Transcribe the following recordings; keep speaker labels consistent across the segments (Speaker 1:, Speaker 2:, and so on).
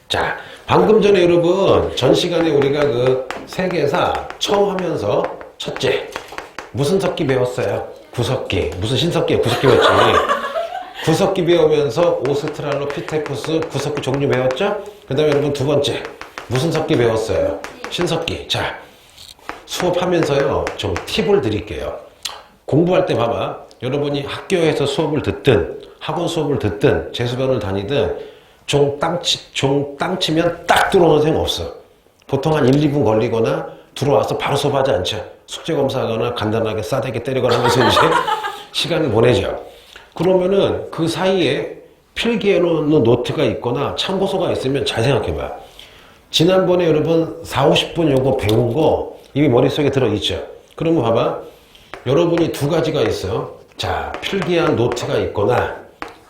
Speaker 1: 자, 방금 전에 여러분 전 시간에 우리가 그 세계사 처음 하면서 첫째 무슨 석기 배웠어요? 구석기. 무슨 신석기야? 구석기 배웠지. 구석기 배우면서 오스트랄로피테쿠스 구석기 종류 배웠죠? 그 다음에 여러분 두 번째 무슨 석기 배웠어요? 신석기. 자, 수업하면서요 좀 팁을 드릴게요. 공부할 때 봐봐. 여러분이 학교에서 수업을 듣든 학원 수업을 듣든 재수반을 다니든 종 땅치면 딱 들어오는 생 없어. 보통 한 1, 2분 걸리거나 들어와서 바로 수업하지 않죠. 숙제 검사하거나 간단하게 싸대기 때리거나 하면서 이제 시간을 보내죠. 그러면은 그 사이에 필기해 놓는 노트가 있거나 참고서가 있으면 잘 생각해봐. 지난번에 여러분 4, 50분 요거 배운 거 이미 머릿속에 들어있죠. 그러면 봐봐. 여러분이 두 가지가 있어. 자, 필기한 노트가 있거나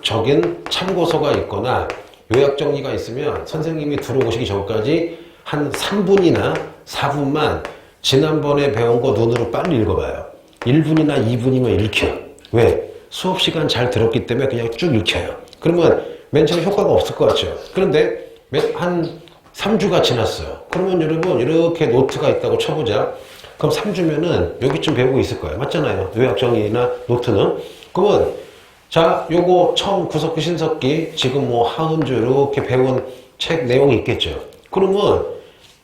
Speaker 1: 적인 참고서가 있거나 요약 정리가 있으면 선생님이 들어오시기 전까지 한 3분이나 4분만 지난번에 배운 거 눈으로 빨리 읽어봐요. 1분이나 2분이면 읽혀. 왜? 수업 시간 잘 들었기 때문에 그냥 쭉 읽혀요. 그러면 맨 처음에 효과가 없을 것 같죠. 그런데 한 3주가 지났어요. 그러면 여러분 이렇게 노트가 있다고 쳐보자. 그럼 3주면은 여기쯤 배우고 있을 거예요. 맞잖아요. 요약 정리나 노트는. 그러면 자, 요거 처음 구석기 신석기 지금 뭐 하은주 이렇게 배운 책 내용이 있겠죠. 그러면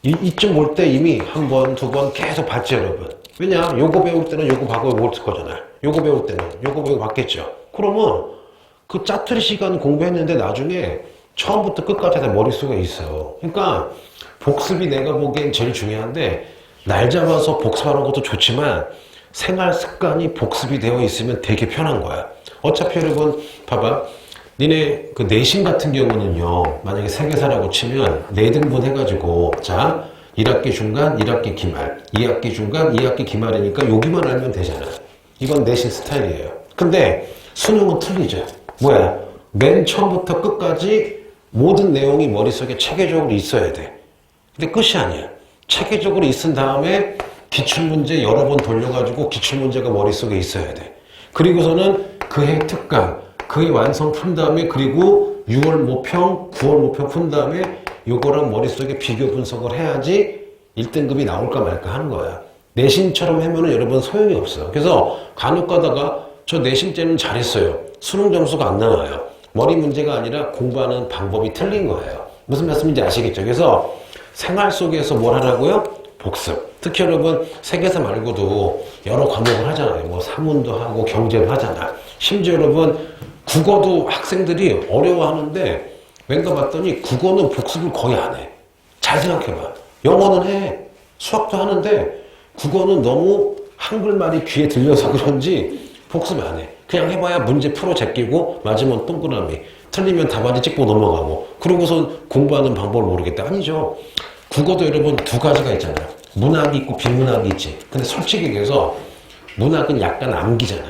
Speaker 1: 이쯤 볼 때 이미 한 번, 두 번 계속 봤죠, 여러분. 왜냐? 요거 배울 때는 요거 바고 올 거잖아요. 요거 배울 때는 요거 배우고 봤겠죠. 그러면 그 짜투리 시간 공부했는데 나중에 처음부터 끝까지 다 머릿속에 있어요. 그러니까 복습이 내가 보기엔 제일 중요한데 날 잡아서 복습하는 것도 좋지만 생활 습관이 복습이 되어 있으면 되게 편한 거야. 어차피 여러분 봐봐. 니네 그 내신 같은 경우는요. 만약에 세계사라고 치면 4등분 해가지고 자 1학기 중간, 1학기 기말, 2학기 중간, 2학기 기말이니까 여기만 알면 되잖아. 이건 내신 스타일이에요. 근데 수능은 틀리죠. 뭐야? 맨 처음부터 끝까지 모든 내용이 머릿속에 체계적으로 있어야 돼. 근데 끝이 아니야. 체계적으로 있은 다음에 기출문제 여러 번 돌려가지고 기출문제가 머릿속에 있어야 돼. 그리고서는 그해 특강, 그해 완성 푼 다음에 그리고 6월 모평, 9월 모평 푼 다음에 요거랑 머릿속에 비교 분석을 해야지 1등급이 나올까 말까 하는 거야. 내신처럼 하면은 여러분 소용이 없어. 그래서 간혹 가다가 저 내신 때는 잘했어요. 수능 점수가 안 나와요. 머리 문제가 아니라 공부하는 방법이 틀린 거예요. 무슨 말씀인지 아시겠죠? 그래서 생활 속에서 뭘 하라고요? 복습. 특히 여러분 세계사 말고도 여러 과목을 하잖아요. 뭐 사문도 하고 경제도 하잖아. 심지어 여러분 국어도 학생들이 어려워하는데 왠가 봤더니 국어는 복습을 거의 안 해. 잘 생각해봐. 영어는 해. 수학도 하는데 국어는 너무 한글말이 귀에 들려서 그런지 복습 안 해. 그냥 해봐야 문제 풀어 제끼고 맞으면 동그라미, 틀리면 답안지 찍고 넘어가고 그러고서 공부하는 방법을 모르겠다. 아니죠. 국어도 여러분 두 가지가 있잖아요. 문학이 있고 비문학이 있지. 근데 솔직히 얘기해서 문학은 약간 암기잖아.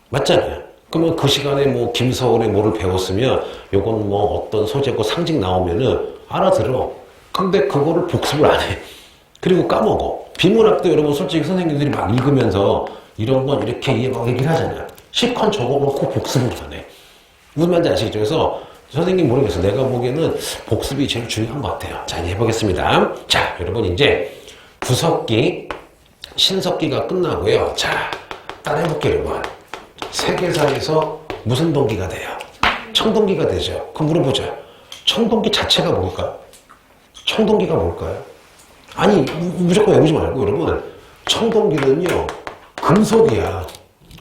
Speaker 1: 맞잖아요. 그러면 그 시간에 뭐 김서울의 뭐를 배웠으면 요건 뭐 어떤 소재고 상징 나오면은 알아들어. 근데 그거를 복습을 안 해. 그리고 까먹어. 비문학도 여러분 솔직히 선생님들이 막 읽으면서 이런 건 이렇게 이해 막 얘기를 하잖아요. 실컷 적어놓고 복습을 안 해. 무슨 말인지 아시겠죠? 그래서 선생님 모르겠어요. 내가 보기에는 복습이 제일 중요한 것 같아요. 자, 이제 해보겠습니다. 자, 여러분 이제 구석기, 신석기가 끝나고요. 자, 따라해볼게요, 여러분. 세계사에서 무슨 동기가 돼요? 청동기가 되죠. 그럼 물어보자. 청동기 자체가 뭘까? 청동기가 뭘까요? 아니, 무조건 외우지 말고, 여러분. 청동기는요, 금속이야.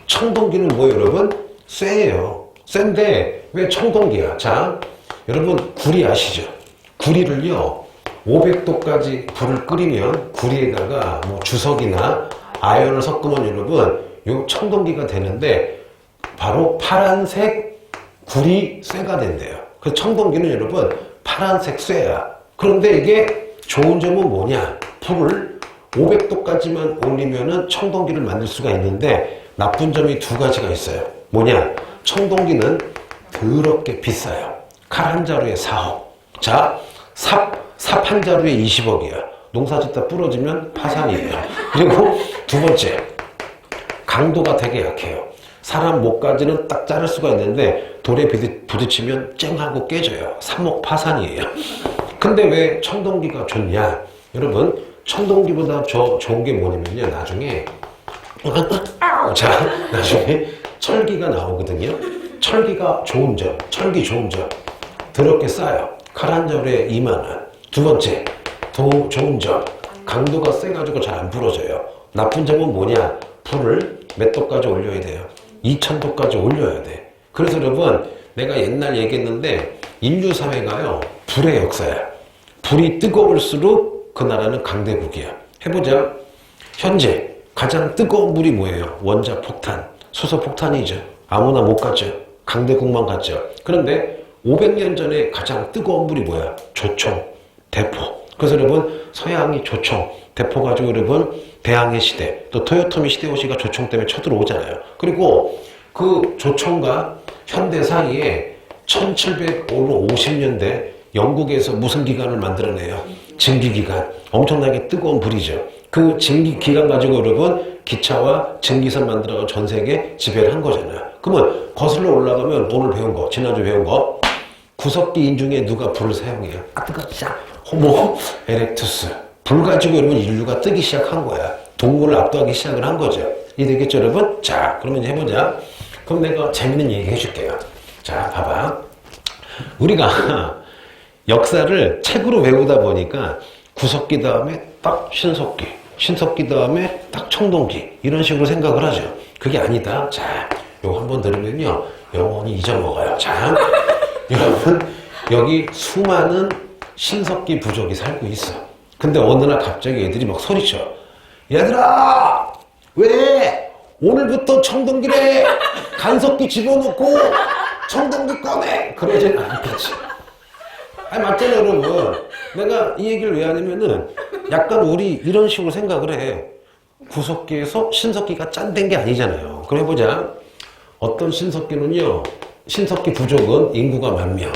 Speaker 1: 청동기는 뭐예요, 여러분? 쇠예요. 쇠인데, 왜 청동기야? 자, 여러분, 구리 아시죠? 구리를요, 500도까지 불을 끓이면 구리에다가 뭐 주석이나 아연을 섞으면 여러분, 요 청동기가 되는데, 바로 파란색 구리 쇠가 된대요. 그 청동기는 여러분, 파란색 쇠야. 그런데 이게 좋은 점은 뭐냐? 불을 500도까지만 올리면은 청동기를 만들 수가 있는데 나쁜 점이 두 가지가 있어요. 뭐냐? 청동기는 더럽게 비싸요. 칼 한 자루에 4억. 자, 삽 한 자루에 20억이야. 농사 짓다 부러지면 파산이에요. 그리고 두 번째, 강도가 되게 약해요. 사람 목까지는 딱 자를 수가 있는데 돌에 부딪히면 쨍하고 깨져요. 삼목파산이에요. 근데 왜 청동기가 좋냐? 여러분, 청동기보다 좋은 게 뭐냐면요. 나중에 철기가 나오거든요. 철기가 좋은 점, 철기 좋은 점. 더럽게 싸요. 칼 한 절에 2만 원. 두 번째, 좋은 점. 강도가 세가지고 잘 안 부러져요. 나쁜 점은 뭐냐? 불을 몇 도까지 올려야 돼요? 2000도까지 올려야 돼. 그래서 여러분, 내가 옛날 얘기했는데 인류 사회가요, 불의 역사야. 불이 뜨거울수록 그 나라는 강대국이야. 해보자. 현재 가장 뜨거운 불이 뭐예요? 원자폭탄, 수소폭탄이죠. 아무나 못 갔죠. 강대국만 갔죠. 그런데 500년 전에 가장 뜨거운 불이 뭐야? 조총, 대포. 그래서 여러분, 서양이 조총, 대포 가지고 여러분, 대항해 시대, 또 토요토미 히데요시가 조총 때문에 쳐들어오잖아요. 그리고 그 조총과 현대 사이에 1750년대 영국에서 무슨 기관을 만들어내요? 증기기관. 엄청나게 뜨거운 불이죠. 그 증기기관 가지고 여러분, 기차와 증기선 만들어서 전 세계 지배를 한 거잖아요. 그러면 거슬러 올라가면 오늘 배운 거, 지난주 배운 거, 구석기인 중에 누가 불을 사용해요? 뜨겁자. 호모 에렉투스. 불 가지고 여러분 인류가 뜨기 시작한 거야. 동물을 압도하기 시작을 한 거죠. 이해되겠죠, 여러분? 자, 그러면 이제 해보자. 그럼 내가 재밌는 얘기 해줄게요. 자, 봐봐. 우리가 역사를 책으로 외우다 보니까 구석기 다음에 딱 신석기, 신석기 다음에 딱 청동기, 이런 식으로 생각을 하죠. 그게 아니다. 자, 요거 한번 들으면요, 영원히 잊어먹어요. 자, 여러분, 여기 수많은 신석기 부족이 살고 있어. 근데 어느 날 갑자기 애들이 막 소리쳐. 얘들아! 왜? 오늘부터 청동기래! 간석기 집어넣고 청동기 꺼내! 그러진 않겠지. 아니, 맞잖아요, 여러분. 내가 이 얘기를 왜 하냐면은 약간 우리 이런 식으로 생각을 해. 구석기에서 신석기가 짠된 게 아니잖아요. 그럼 해보자. 어떤 신석기는요, 신석기 부족은 인구가 10,000명,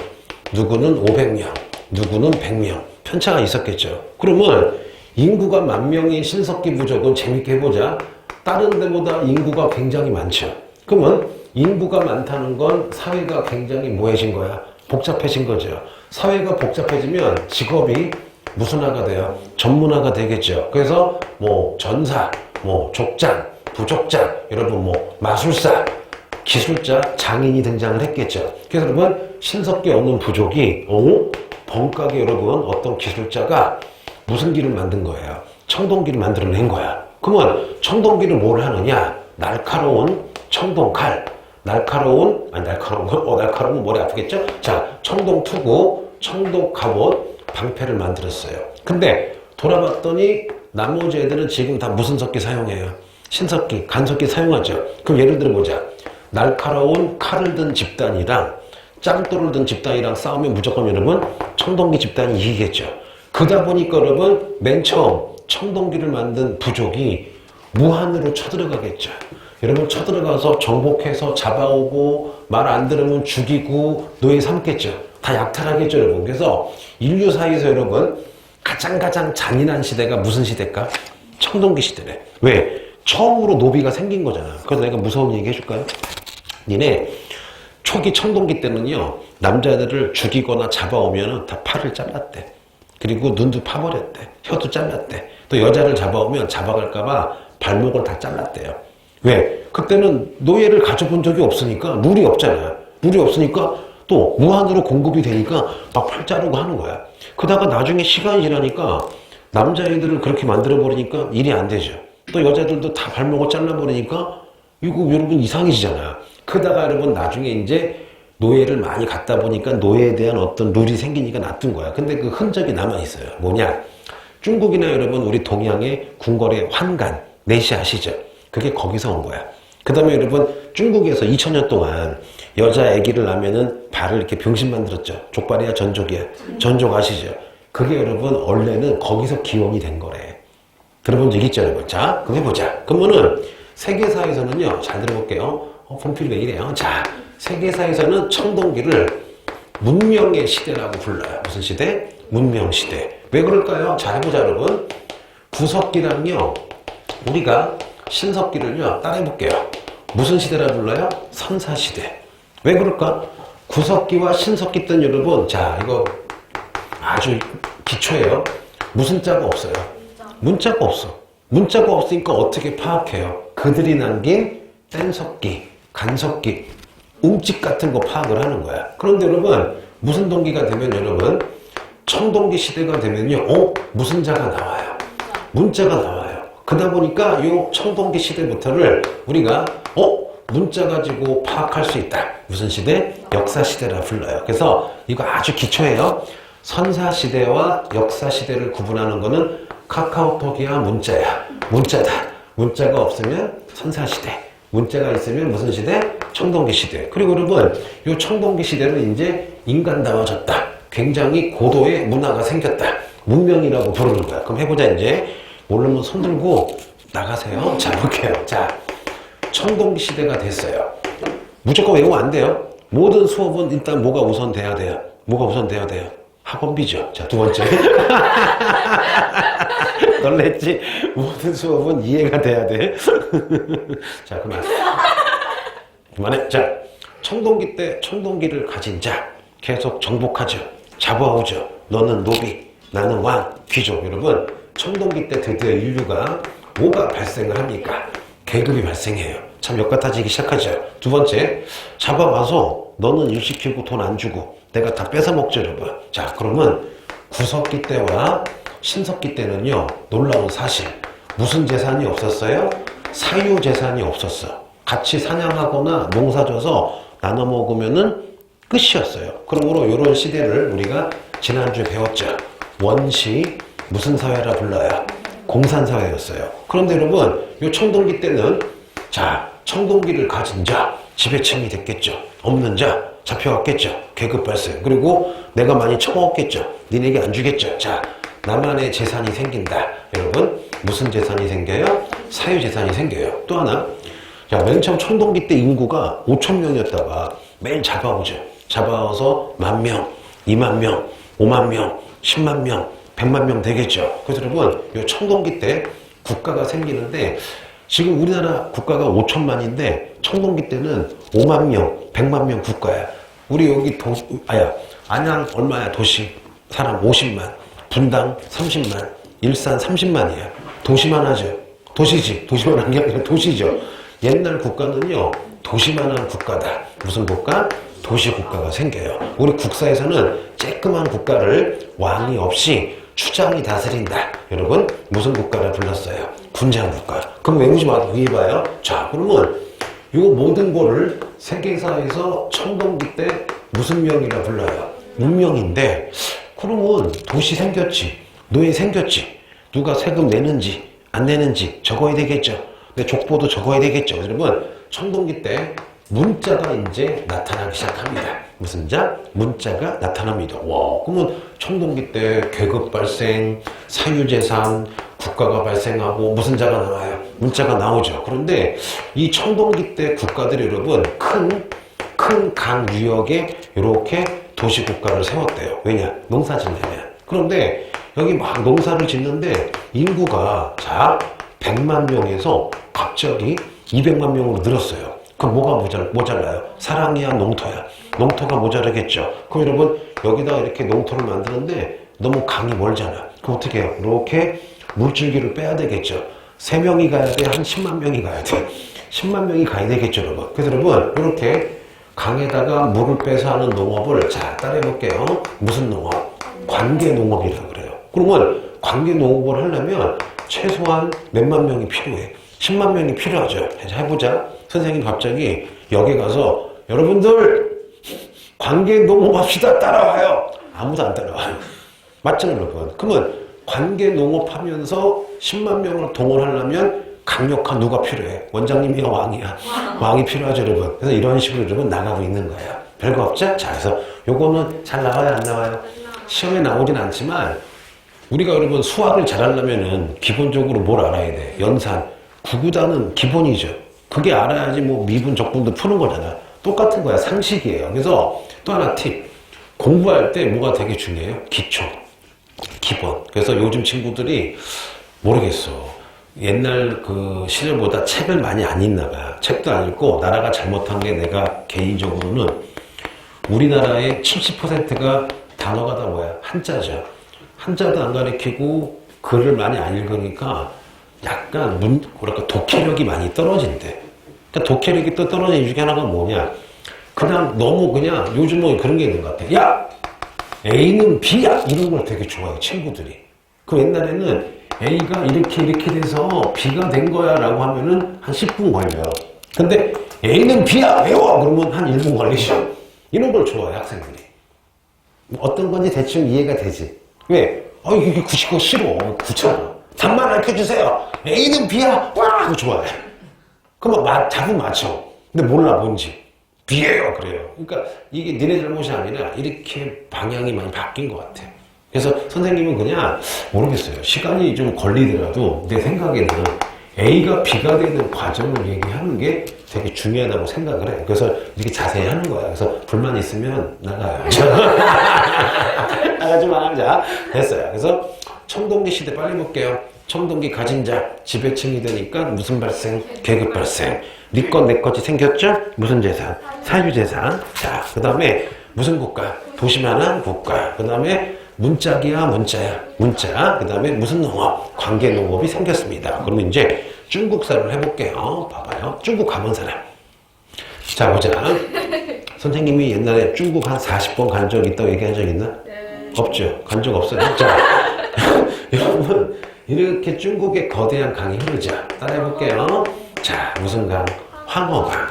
Speaker 1: 누구는 500명, 누구는 100명, 편차가 있었겠죠. 그러면 인구가 10,000명인 신석기 부족은 재밌게 해보자. 다른 데보다 인구가 굉장히 많죠. 그러면 인구가 많다는 건 사회가 굉장히 뭐해진 거야? 복잡해진 거죠. 사회가 복잡해지면 직업이 무슨화가 돼요? 전문화가 되겠죠. 그래서 뭐 전사, 뭐 족장, 부족장, 여러분 뭐 마술사, 기술자, 장인이 등장을 했겠죠. 그래서 여러분, 신석기 없는 부족이 번가게 여러분 어떤 기술자가 무슨 기를 만든 거예요? 청동기를 만들어낸 거야. 그러면 청동기를 뭘 하느냐? 날카로운 청동칼, 날카로운 머리 아프겠죠? 자, 청동투구, 청동갑옷, 방패를 만들었어요. 근데 돌아봤더니 나머지 애들은 지금 다 무슨 석기 사용해요? 신석기, 간석기 사용하죠. 그럼 예를 들어보자. 날카로운 칼을 든 집단이랑 짱돌을 든 집단이랑 싸우면 무조건 여러분 청동기 집단이 이기겠죠. 그러다 보니까 여러분 맨 처음 청동기를 만든 부족이 무한으로 쳐들어가겠죠. 여러분 쳐들어가서 정복해서 잡아오고 말 안 들으면 죽이고 노예 삼겠죠. 다 약탈하겠죠, 여러분. 그래서 인류 사이에서 여러분 가장 잔인한 시대가 무슨 시대일까? 청동기 시대래. 왜? 처음으로 노비가 생긴 거잖아. 그래서 내가 무서운 얘기 해줄까요? 니네 초기 청동기 때는요, 남자들을 죽이거나 잡아오면 다 팔을 잘랐대. 그리고 눈도 파버렸대. 혀도 잘랐대. 또 여자를 잡아오면 잡아갈까봐 발목을 다 잘랐대요. 왜? 그때는 노예를 가져본 적이 없으니까, 룰이 없잖아요. 룰이 없으니까 또 무한으로 공급이 되니까 막 팔 자르고 하는 거야. 그러다가 나중에 시간이 지나니까 남자애들을 그렇게 만들어버리니까 일이 안 되죠. 또 여자들도 다 발목을 잘라버리니까 이거 여러분 이상해지잖아요. 그러다가 여러분 나중에 이제 노예를 많이 갖다 보니까 노예에 대한 어떤 룰이 생기니까 놔둔 거야. 근데 그 흔적이 남아있어요. 뭐냐? 중국이나 여러분 우리 동양의 궁궐의 환관, 내시 아시죠? 그게 거기서 온 거야. 그 다음에 여러분 중국에서 2000년 동안 여자 아기를 낳으면은 발을 이렇게 병신 만들었죠. 족발이야 전족이야? 전족 아시죠? 그게 여러분 원래는 거기서 기원이 된 거래. 들어본 적 있죠, 여러분? 자, 그럼 해보자. 그러면은 세계사에서는요, 잘 들어볼게요. 분필 왜 이래요? 자, 세계사에서는 청동기를 문명의 시대라고 불러요. 무슨 시대? 문명시대. 왜 그럴까요? 자, 해보자, 여러분. 구석기랑요, 우리가 신석기를요, 따라해볼게요. 무슨 시대라 불러요? 선사시대. 왜 그럴까? 구석기와 신석기 때는 여러분, 자, 이거 아주 기초예요. 무슨 자가 없어요. 문자가 없어. 문자가 없으니까 어떻게 파악해요? 그들이 남긴 뗀석기, 간석기, 움집 같은 거 파악을 하는 거야. 그런데 여러분, 무슨 동기가 되면 여러분, 청동기 시대가 되면요, 무슨 자가 나와요? 문자가 나와요. 그러다 보니까 이 청동기 시대부터를 우리가 문자 가지고 파악할 수 있다. 무슨 시대? 역사시대라 불러요. 그래서 이거 아주 기초예요. 선사시대와 역사시대를 구분하는 거는 카카오톡이야 문자야. 문자다. 문자가 없으면 선사시대. 문자가 있으면 무슨 시대? 청동기 시대. 그리고 여러분, 이 청동기 시대는 이제 인간다워졌다. 굉장히 고도의 문화가 생겼다. 문명이라고 부르는 거야. 그럼 해보자 이제. 모르면 손 들고 나가세요. 자, 볼게요. 자, 청동기 시대가 됐어요. 무조건 외우면 안 돼요. 모든 수업은 일단 뭐가 우선 돼야 돼요? 뭐가 우선 돼야 돼요? 학원비죠. 자, 두 번째. 놀랬지? 모든 수업은 이해가 돼야 돼. 자, 그만해. 자, 청동기 때 청동기를 가진 자 계속 정복하죠. 잡아오죠. 너는 노비, 나는 왕, 귀족. 여러분, 청동기 때 드디어 인류가 뭐가 발생을 합니까? 계급이 발생해요. 참 역같아지기 시작하죠. 두 번째, 잡아와서 너는 일 시키고 돈 안 주고 내가 다 뺏어먹죠, 여러분. 자, 그러면 구석기 때와 신석기 때는요, 놀라운 사실. 무슨 재산이 없었어요? 사유 재산이 없었어. 같이 사냥하거나 농사져서 나눠 먹으면은 끝이었어요. 그러므로 이런 시대를 우리가 지난주에 배웠죠. 원시 무슨 사회라 불러요? 공산사회였어요. 그런데 여러분, 이 청동기 때는 자, 청동기를 가진 자, 지배층이 됐겠죠. 없는 자, 잡혀왔겠죠. 계급 발생. 그리고 내가 많이 처먹었겠죠. 니네게 안 주겠죠. 자, 나만의 재산이 생긴다. 여러분, 무슨 재산이 생겨요? 사유재산이 생겨요. 또 하나, 자, 맨 처음 청동기 때 인구가 5천 명이었다가 매일 잡아오죠. 잡아와서 10,000명, 20,000명, 50,000명, 100,000명, 100만 명 되겠죠. 그래서 여러분, 이 청동기 때 국가가 생기는데 지금 우리나라 국가가 5천만인데 청동기 때는 5만 명, 100만 명 국가야. 우리 여기 안양 얼마야 도시? 사람 50만, 분당 30만, 일산 30만이야. 도시만 하죠. 도시지. 도시만 한 게 아니라 도시죠. 옛날 국가는요, 도시만한 국가다. 무슨 국가? 도시국가가 생겨요. 우리 국사에서는 쬐끄만 국가를 왕이 없이 추장이 다스린다. 여러분, 무슨 국가를 불렀어요? 군장국가. 그럼 외우지 말고 위에 봐요. 자, 그러면 이 모든 거를 세계사에서 청동기 때 무슨 명이라 불러요? 문명인데, 그러면 도시 생겼지, 노예 생겼지, 누가 세금 내는지 안 내는지 적어야 되겠죠. 근데 족보도 적어야 되겠죠. 여러분, 청동기 때 문자가 이제 나타나기 시작합니다. 무슨 자? 문자가 나타납니다. 와, 그러면 청동기 때 계급 발생, 사유재산, 국가가 발생하고 무슨 자가 나와요? 문자가 나오죠. 그런데 이 청동기 때 국가들이 여러분 큰 강 유역에 이렇게 도시국가를 세웠대요. 왜냐? 농사 짓려면. 그런데 여기 막 농사를 짓는데 인구가 자 100만 명에서 갑자기 200만 명으로 늘었어요. 그럼 뭐가 모자라요? 사랑이야, 농토야. 농토가 모자라겠죠. 그럼 여러분, 여기다가 이렇게 농토를 만드는데 너무 강이 멀잖아. 그럼 어떻게 해요? 이렇게 물줄기를 빼야 되겠죠. 3명이 가야 돼? 한 10만 명이 가야 돼. 10만 명이 가야 되겠죠, 여러분. 그래서 여러분, 이렇게 강에다가 물을 빼서 하는 농업을 자, 따라해 볼게요. 무슨 농업? 관계농업이라고 그래요. 그러면 관계농업을 하려면 최소한 몇만 명이 필요해. 10만 명이 필요하죠. 해보자. 선생님 갑자기 역에 가서 여러분들 관계농업 합시다. 따라와요. 아무도 안 따라와요. 맞잖아요, 여러분. 그러면 관계농업 하면서 10만 명을 동원하려면 강력한 누가 필요해? 원장님이가 왕이야. 왕이 필요하죠, 여러분. 그래서 이런 식으로 여러분 나가고 있는 거예요. 별거 없죠? 자, 그래서 요거는 잘 나와요, 안 나와요? 시험에 나오진 않지만 우리가 여러분 수학을 잘하려면은 기본적으로 뭘 알아야 돼? 연산. 구구단은 기본이죠. 그게 알아야지 뭐 미분, 적분도 푸는 거잖아. 똑같은 거야. 상식이에요. 그래서 또 하나 팁. 공부할 때 뭐가 되게 중요해요? 기초. 기본. 그래서 요즘 친구들이 모르겠어. 옛날 그 시절보다 책을 많이 안 읽나 봐. 책도 안 읽고 나라가 잘못한 게 내가 개인적으로는 우리나라의 70%가 단어가 다 뭐야? 한자죠. 한자도 안 가르치고 글을 많이 안 읽으니까 약간 뭐랄까 독해력이 많이 떨어진대. 그러니까 독해력이 또 떨어지는 중에 하나가 뭐냐? 그냥 너무 그냥 요즘은 그런 게 있는 것 같아. 야! A는 B야! 이런 걸 되게 좋아해요, 친구들이. 그 옛날에는 A가 이렇게 돼서 B가 된 거야 라고 하면은 한 10분 걸려요. 근데 A는 B야! 외워! 그러면 한 1분 걸리죠. 이런 걸 좋아해, 학생들이. 어떤 건지 대충 이해가 되지. 왜? 이게 그거 싫어. 귀찮아. 답만 알려주세요. A는 B야! 와! 그거 좋아해. 그럼 답은 맞춰. 근데 몰라, 뭔지. B예요. 그래요. 그러니까 이게 니네 잘못이 아니라 이렇게 방향이 많이 바뀐 것 같아. 그래서 선생님은 그냥 모르겠어요. 시간이 좀 걸리더라도 내 생각에는 A가 B가 되는 과정을 얘기하는 게 되게 중요하다고 생각을 해. 그래서 이렇게 자세히 하는 거야. 그래서 불만 있으면 나가요. 나가지 마. 자, 됐어요. 그래서 청동기 시대 빨리 볼게요. 청동기 가진 자, 지배층이 되니까 무슨 발생? 계급 발생. 네 것, 내 것이 생겼죠? 무슨 재산? 사유재산. 자, 그 다음에 무슨 국가? 도시만한 국가. 그 다음에 문짝이야, 문자야, 문자. 그 다음에 무슨 농업? 관계농업이 생겼습니다. 그러면 이제 중국사를 해볼게요. 봐봐요. 중국 가본 사람. 자, 보자. 선생님이 옛날에 중국 한 40번 간 적 있다고 얘기한 적 있나?
Speaker 2: 네.
Speaker 1: 없죠. 간 적 없어요. 자, 여러분, 이렇게 중국의 거대한 강이 흐르자. 따라해볼게요. 자, 무슨 강? 황허강.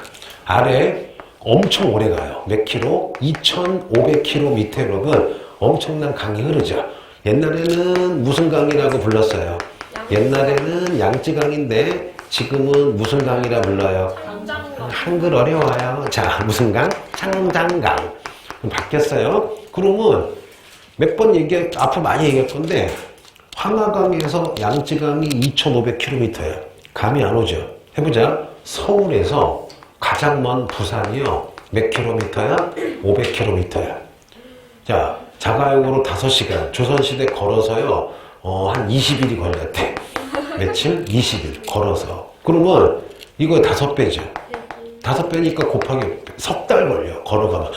Speaker 1: 아래 엄청 오래 가요. 몇 킬로? 2,500km 여러분. 엄청난 강이 흐르죠. 옛날에는 무슨 강이라고 불렀어요? 옛날에는 양쯔강인데 지금은 무슨 강이라 불러요?
Speaker 2: 장장강.
Speaker 1: 한글 어려워요. 자, 무슨 강? 창장강. 바뀌었어요. 그러면 몇 번 앞으로 많이 얘기할 건데 황하강에서 양쯔강이 2,500km예요. 감이 안 오죠? 해보자. 서울에서 가장 먼 부산이요. 몇 킬로미터야? 500km야. 자, 자가용으로 5시간. 조선시대 걸어서요. 한 20일이 걸렸대. 며칠? 20일 걸어서. 그러면 이거 5배죠. 5배니까 곱하기 석 달 걸려. 걸어가면.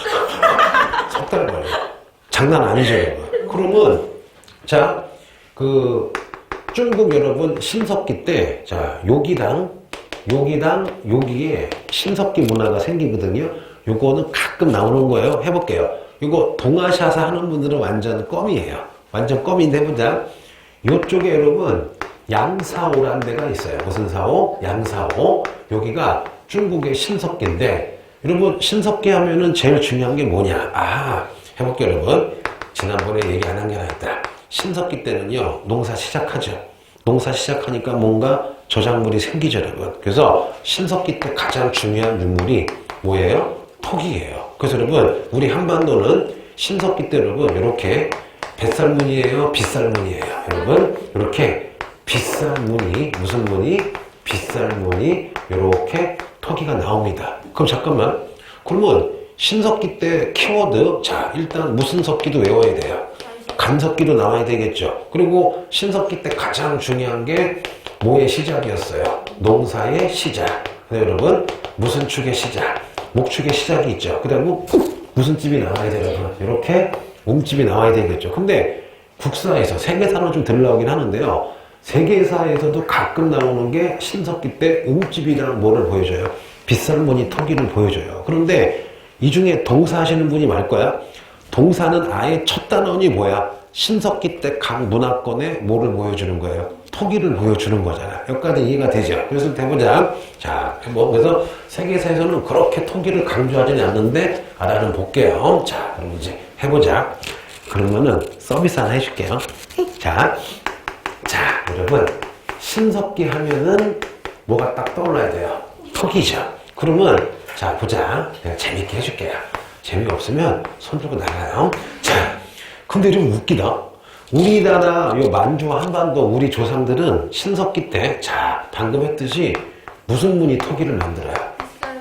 Speaker 1: 석 달 걸려. 장난 아니죠, 여러분. 그러면 자, 중국 여러분 신석기 때 자, 여기에 신석기 문화가 생기거든요. 요거는 가끔 나오는 거예요. 해볼게요. 이거 동아샤사 하는 분들은 완전 껌이에요. 완전 껌인데 해보자. 요쪽에 여러분 양사오라는 데가 있어요. 무슨 사오? 양사오. 여기가 중국의 신석기인데 여러분 신석기 하면은 제일 중요한 게 뭐냐? 해볼게요 여러분. 지난번에 얘기 안 한 게 하나 있다. 신석기 때는요 농사 시작하죠. 농사 시작하니까 뭔가 저작물이 생기죠 여러분. 그래서 신석기 때 가장 중요한 유물이 뭐예요? 토기예요. 그래서 여러분 우리 한반도는 신석기 때 여러분 이렇게 뱃살무늬예요? 빗살무늬예요? 여러분 이렇게 빗살무늬 무슨 무늬? 빗살무늬 이렇게 토기가 나옵니다. 그럼 잠깐만 그러면 신석기 때 키워드 자 일단 무슨 석기도 외워야 돼요. 간석기도 나와야 되겠죠. 그리고 신석기 때 가장 중요한 게 뭐의 시작이었어요? 농사의 시작. 여러분 무슨 축의 시작? 목축의 시작이 있죠. 그 다음에 무슨 집이 나와야 돼요, 여러분? 이렇게 몸집이 나와야 되겠죠. 근데 국사에서 세계사는 좀 덜 나오긴 하는데요. 세계사에서도 가끔 나오는 게 신석기 때 음집이랑 뭐를 보여줘요? 빗살무늬 토기를 보여줘요. 그런데 이 중에 동사 하시는 분이 말 거야? 동사는 아예 첫 단원이 뭐야? 신석기 때 각 문화권에 뭐를 보여주는 거예요? 토기를 보여주는 거잖아. 여기까지 이해가 되죠? 그래서 해보자. 자, 그래서 세계사에서는 그렇게 토기를 강조하지는 않는데, 알아는 볼게요. 자, 그럼 이제 해보자. 그러면은 서비스 하나 해줄게요. 자, 여러분. 신석기 하면은 뭐가 딱 떠올라야 돼요? 토기죠. 그러면, 자, 보자. 내가 재밌게 해줄게요. 재미없으면 손 들고 나가요. 자, 근데 좀 웃기다. 우리나라 요 만주와 한반도 우리 조상들은 신석기 때 자 방금 했듯이 무슨 무늬 토기를 만들어요?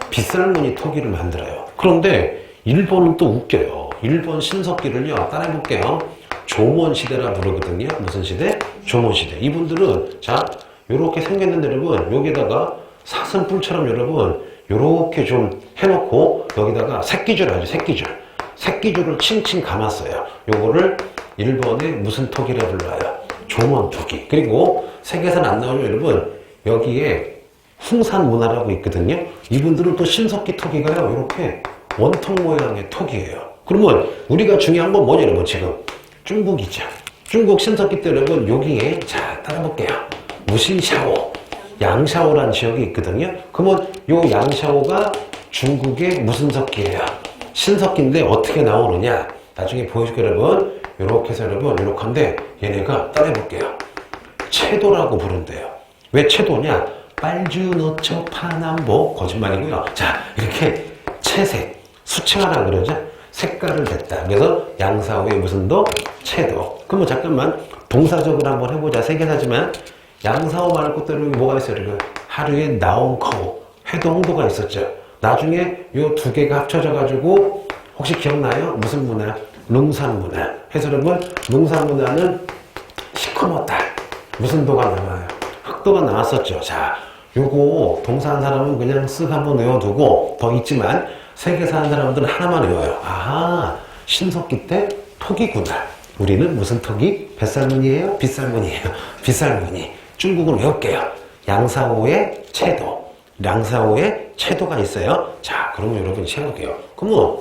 Speaker 1: 빗살무늬 토기를 만들어요. 그런데 일본은 또 웃겨요. 일본 신석기를요 따라해볼게요. 조몬 시대라 부르거든요. 무슨 시대? 조몬 시대. 이분들은 자 요렇게 생겼는데 여러분, 여기다가 사슴뿔처럼 여러분, 요렇게 좀 해놓고, 여기다가 새끼줄 알죠? 새끼줄. 새끼줄을 칭칭 감았어요. 요거를 일본의 무슨 토기라 불러요? 조먼토기. 그리고 세계에서는 안 나오죠, 여러분? 여기에 흥산문화라고 있거든요. 이분들은 또 신석기 토기가요, 이렇게 원통 모양의 토기예요. 그러면 우리가 중요한 건 뭐냐, 여러분? 지금 중국이죠. 중국 신석기 때 여러분, 여기에 자 따라볼게요. 무신샤오, 양샤오라는 지역이 있거든요. 그러면 요 양샤오가 중국의 무슨 석기예요? 신석기인데 어떻게 나오느냐? 나중에 보여줄게요, 여러분. 요렇게 해서 여러분, 요렇게 한데 얘네가 따라해볼게요. 채도라고 부른대요. 왜 채도냐? 빨주노초 파남보, 거짓말이고요. 자, 이렇게 채색, 수채화라 그러죠? 색깔을 냈다. 그래서 양사오의 무슨 도? 채도. 그러면 잠깐만 동사적으로 한번 해보자. 세계사지만 양사오 말고 또 여기 뭐가 있어요? 여러분? 하루에 나온커우, 해동도가 있었죠. 나중에 요 두 개가 합쳐져가지고 혹시 기억나요? 무슨 문화? 룽산문화. 해서 여러분, 룽산문화는 시커멓다. 무슨 도가 나와요? 흑도가 나왔었죠. 자, 요거 동사한 사람은 그냥 쓱 한번 외워두고 더 있지만 세계사 한 사람들은 하나만 외워요. 아, 신석기 때 토기구나. 우리는 무슨 토기? 뱃살무늬예요? 빗살무늬예요? 빗살무늬. 중국은 외울게요. 양사오의 채도. 양사오의 채도가 있어요. 자, 그러면 여러분 시작할게요. 그러면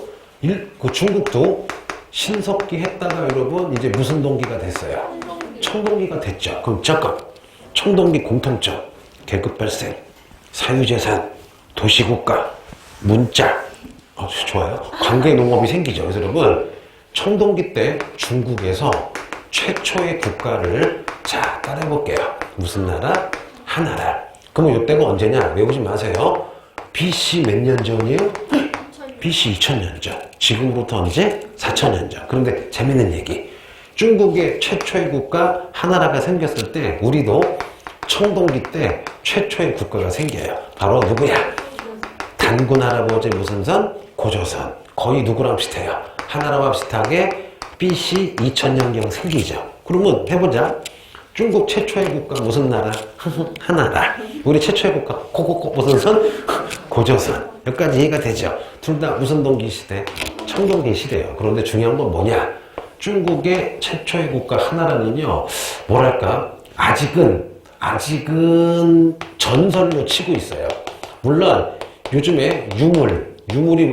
Speaker 1: 그 중국도 신석기 했다가 여러분 이제 무슨 동기가 됐어요? 청동기가 됐죠. 그럼 잠깐. 청동기 공통점. 계급 발생, 사유재산, 도시국가, 문자. 좋아요. 관계농업이 생기죠. 그래서 여러분, 청동기 때 중국에서 최초의 국가를 자, 따라해볼게요. 무슨 나라? 하나라. 그러면 이때가 언제냐? 외우지 마세요. BC 몇 년 전이에요? BC 2000년 전. 지금부터 언제? 4000년 전. 그런데 재밌는 얘기. 중국의 최초의 국가 하나라가 생겼을 때 우리도 청동기 때 최초의 국가가 생겨요. 바로 누구야? 단군 할아버지 무슨 선? 고조선. 거의 누구랑 비슷해요? 하나라와 비슷하게 BC 2000년경 생기죠. 그러면 해보자. 중국 최초의 국가 무슨 나라? 하나라. 우리 최초의 국가 무슨 선? 고조선. 여기까지 이해가 되죠. 둘 다 무슨 동기 시대? 청동기 시대예요. 그런데 중요한 건 뭐냐? 중국의 최초의 국가 하나라는요, 뭐랄까, 아직은 전설로 치고 있어요. 물론 요즘에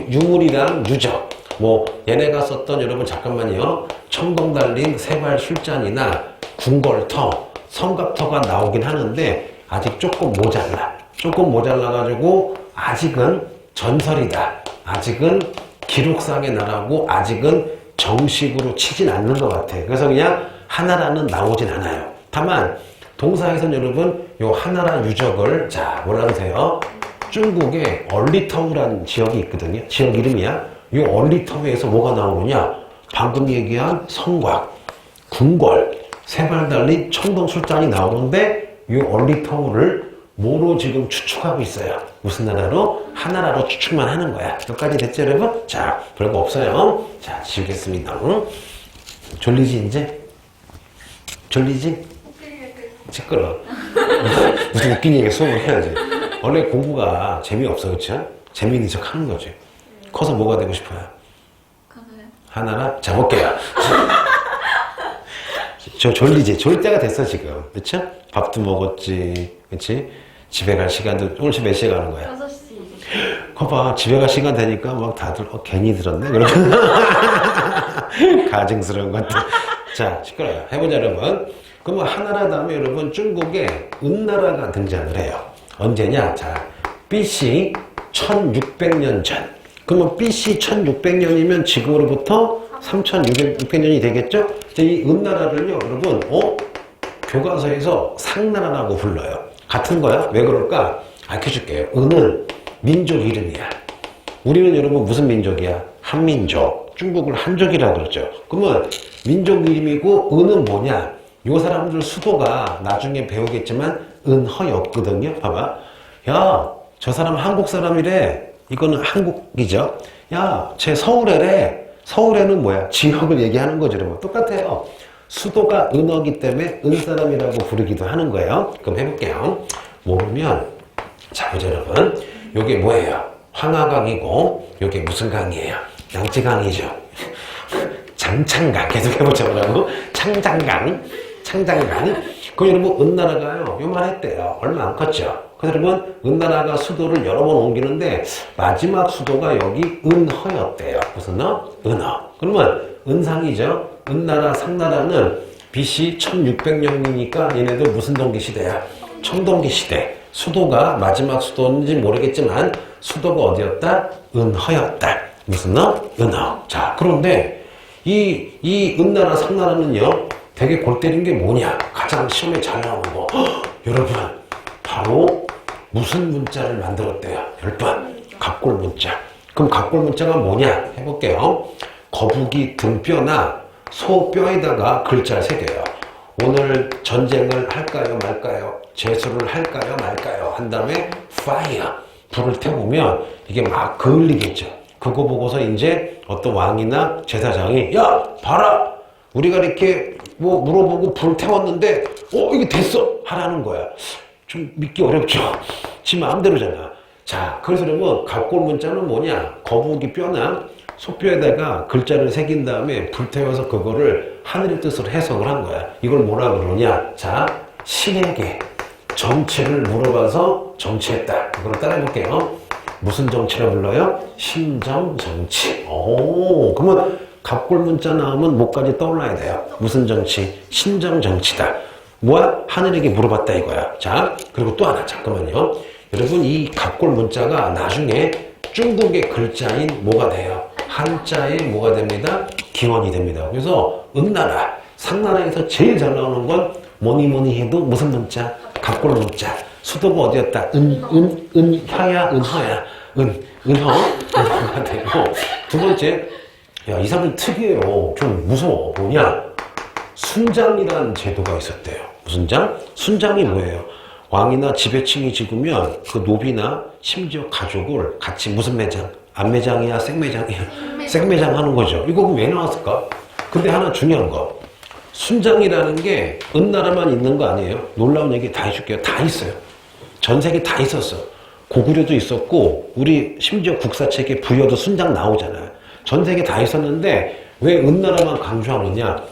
Speaker 1: 유물이랑 유적, 뭐 얘네가 썼던, 여러분 잠깐만요, 청동 달린 세발 술잔이나 궁궐터, 성갑터가 나오긴 하는데 아직 조금 모자라가지고 아직은 전설이다. 아직은 기록상의 나라고 아직은 정식으로 치진 않는 것 같아요. 그래서 그냥 하나라는 나오진 않아요. 다만 동사에서는 여러분 요 하나라 유적을 자 뭐라고 하세요? 중국의 얼리터우라는 지역이 있거든요. 지역 이름이야. 이 얼리터우에서 뭐가 나오느냐? 방금 얘기한 성곽, 궁궐, 세발 달린 청동술잔이 나오는데 이 얼리터우를 뭐로 지금 추측하고 있어요? 무슨 나라로? 하나라로 추측만 하는 거야. 여기까지 됐죠, 여러분? 자, 별거 없어요. 자, 지우겠습니다. 응? 졸리지, 이제? 졸리지? 시끄러. 무슨 웃긴 얘기 수업을 해야지. 원래 공부가 재미없어, 그쵸? 재미있는 척 하는 거지. 커서 뭐가 되고 싶어요?
Speaker 2: 가나요?
Speaker 1: 하나라? 자, 볼게요. 저 졸리지? 졸 때가 됐어, 지금. 그쵸? 밥도 먹었지. 그치? 집에 갈 시간도, 오늘 몇 시에 가는 거야?
Speaker 2: 6시.
Speaker 1: 거봐, 집에 갈 시간 되니까 막 다들, 괜히 들었네? 그러면. 가증스러운 것들. 자, 시끄러워요. 해보자, 여러분. 그러면 하나라 다음에 여러분, 중국에 은나라가 등장을 해요. 언제냐? 자, BC 1600년 전. 그러면 BC 1600년이면 지금으로부터 3600년이 되겠죠? 이 은나라를요, 여러분, 교과서에서 상나라라고 불러요. 같은 거야? 왜 그럴까? 알려줄게요. 은은 민족 이름이야. 우리는 여러분 무슨 민족이야? 한민족. 중국을 한족이라고 그러죠. 그러면 민족 이름이고 은은 뭐냐? 요 사람들 수도가 나중에 배우겠지만 은허였거든요. 봐봐. 야, 저 사람 한국 사람이래. 이거는 한국이죠. 야, 쟤 서울에래. 서울에는 뭐야? 지역을 얘기하는 거죠, 여러분. 똑같아요. 수도가 은어기 때문에 은사람이라고 부르기도 하는 거예요. 그럼 해볼게요. 모르면 자 보자 여러분. 요게 뭐예요? 황하강이고 요게 무슨 강이에요? 양쯔강이죠. 장창강 계속 해보자 뭐라고? 창장강. 그 여러분 은나라가요 요만했대요. 얼마 안 컸죠. 그래서 여러분 은나라가 수도를 여러 번 옮기는데 마지막 수도가 여기 은허였대요. 무슨 어? 은허. 그러면 은상이죠. 은나라 상나라는 BC 1600년이니까 얘네도 무슨 동기 시대야? 청동기 시대. 수도가 마지막 수도인지 모르겠지만 수도가 어디였다? 은허였다. 무슨 어? 은허. 자 그런데 이 은나라 상나라는요 되게 골 때린 게 뭐냐? 가장 시험에 잘 나오는 거. 여러분 바로 무슨 문자를 만들었대요? 10번. 갑골 문자. 그럼 갑골 문자가 뭐냐? 해볼게요. 거북이 등뼈나 소뼈에다가 글자를 새겨요. 오늘 전쟁을 할까요 말까요? 제수를 할까요 말까요? 한 다음에 fire. 불을 태우면 이게 막 그을리겠죠. 그거 보고서 이제 어떤 왕이나 제사장이 야 봐라 우리가 이렇게 뭐 물어보고 불 태웠는데 이게 됐어 하라는 거야. 좀 믿기 어렵죠. 지 마음대로잖아. 자 그래서 그러면 갑골 문자는 뭐냐? 거북이 뼈나 소뼈에다가 글자를 새긴 다음에 불 태워서 그거를 하늘의 뜻으로 해석을 한 거야. 이걸 뭐라 그러냐? 자 신에게 정체를 물어봐서 정치했다. 이걸 따라해볼게요. 무슨 정치라 불러요? 신정정치. 그러면 갑골 문자 나오면 뭐까지 떠올라야 돼요? 무슨 정치? 신정정치다. 뭐야? 하늘에게 물어봤다 이거야. 자, 그리고 또 하나 잠깐만요. 여러분 이 갑골 문자가 나중에 중국의 글자인 뭐가 돼요? 한자에 뭐가 됩니다? 기원이 됩니다. 그래서 은나라, 상나라에서 제일 잘 나오는 건 뭐니 해도 무슨 문자? 갑골 문자. 수도가 어디였다? 은하야. 은허가 되고. 두 번째, 야, 이 사람은 특이해요. 좀 무서워. 뭐냐? 순장이라는 제도가 있었대요. 무슨 장? 순장이 뭐예요? 왕이나 지배층이 죽으면 그 노비나 심지어 가족을 같이 무슨 매장? 안매장이야? 생매장이야? 생매장 하는 거죠. 이거 왜 나왔을까? 근데 하나 중요한 거. 순장이라는 게 은나라만 있는 거 아니에요? 놀라운 얘기 다 해줄게요. 다 있어요. 전 세계 다 있었어. 고구려도 있었고 우리 심지어 국사책에 부여도 순장 나오잖아요. 전 세계 다 있었는데 왜 은나라만 강조하느냐?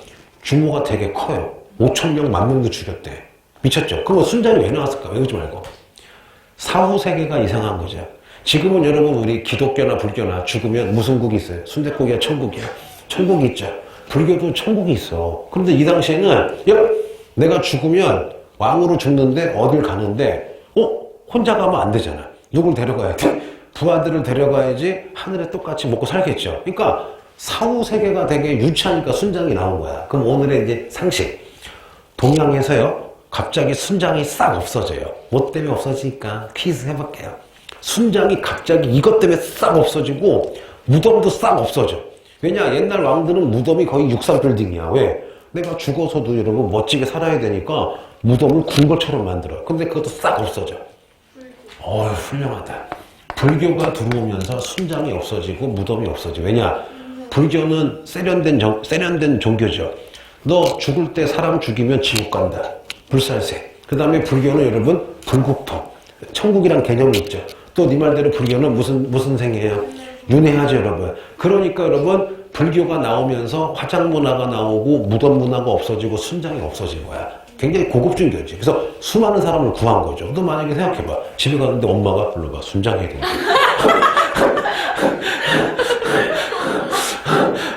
Speaker 1: 규모가 되게 커요. 5,000명, 10,000명도 죽였대. 미쳤죠? 그럼 순장이 왜 나왔을까? 외우지 말고. 사후 세계가 이상한 거죠. 지금은 여러분 우리 기독교나 불교나 죽으면 무슨 국이 있어요? 순댓국이야? 천국이야? 천국이 있죠. 불교도 천국이 있어. 그런데 이 당시에는 야, 내가 죽으면 왕으로 죽는데 어딜 가는데 혼자 가면 안 되잖아. 누굴 데려가야 돼? 부하들을 데려가야지 하늘에 똑같이 먹고 살겠죠. 그러니까 사후 세계가 되게 유치하니까 순장이 나온 거야. 그럼 오늘의 이제 상식. 동양에서요, 갑자기 순장이 싹 없어져요. 뭐 때문에 없어지니까 퀴즈 해볼게요. 순장이 갑자기 이것 때문에 싹 없어지고 무덤도 싹 없어져. 왜냐? 옛날 왕들은 무덤이 거의 63빌딩이야. 왜? 내가 죽어서도 여러분 멋지게 살아야 되니까 무덤을 군 것처럼 만들어요. 근데 그것도 싹 없어져. 훌륭하다. 불교가 들어오면서 순장이 없어지고 무덤이 없어져. 왜냐? 불교는 세련된 종교죠. 너 죽을 때 사람 죽이면 지옥 간다. 불살세. 그 다음에 불교는 여러분 불국토. 천국이란 개념이 있죠. 또 네 말대로 불교는 무슨 생이에요? 윤회하죠 여러분. 그러니까 여러분 불교가 나오면서 화장 문화가 나오고 무덤 문화가 없어지고 순장이 없어진 거야. 굉장히 고급 종교지. 그래서 수많은 사람을 구한 거죠. 너 만약에 생각해봐. 집에 갔는데 엄마가 불러봐. 순장이 된다.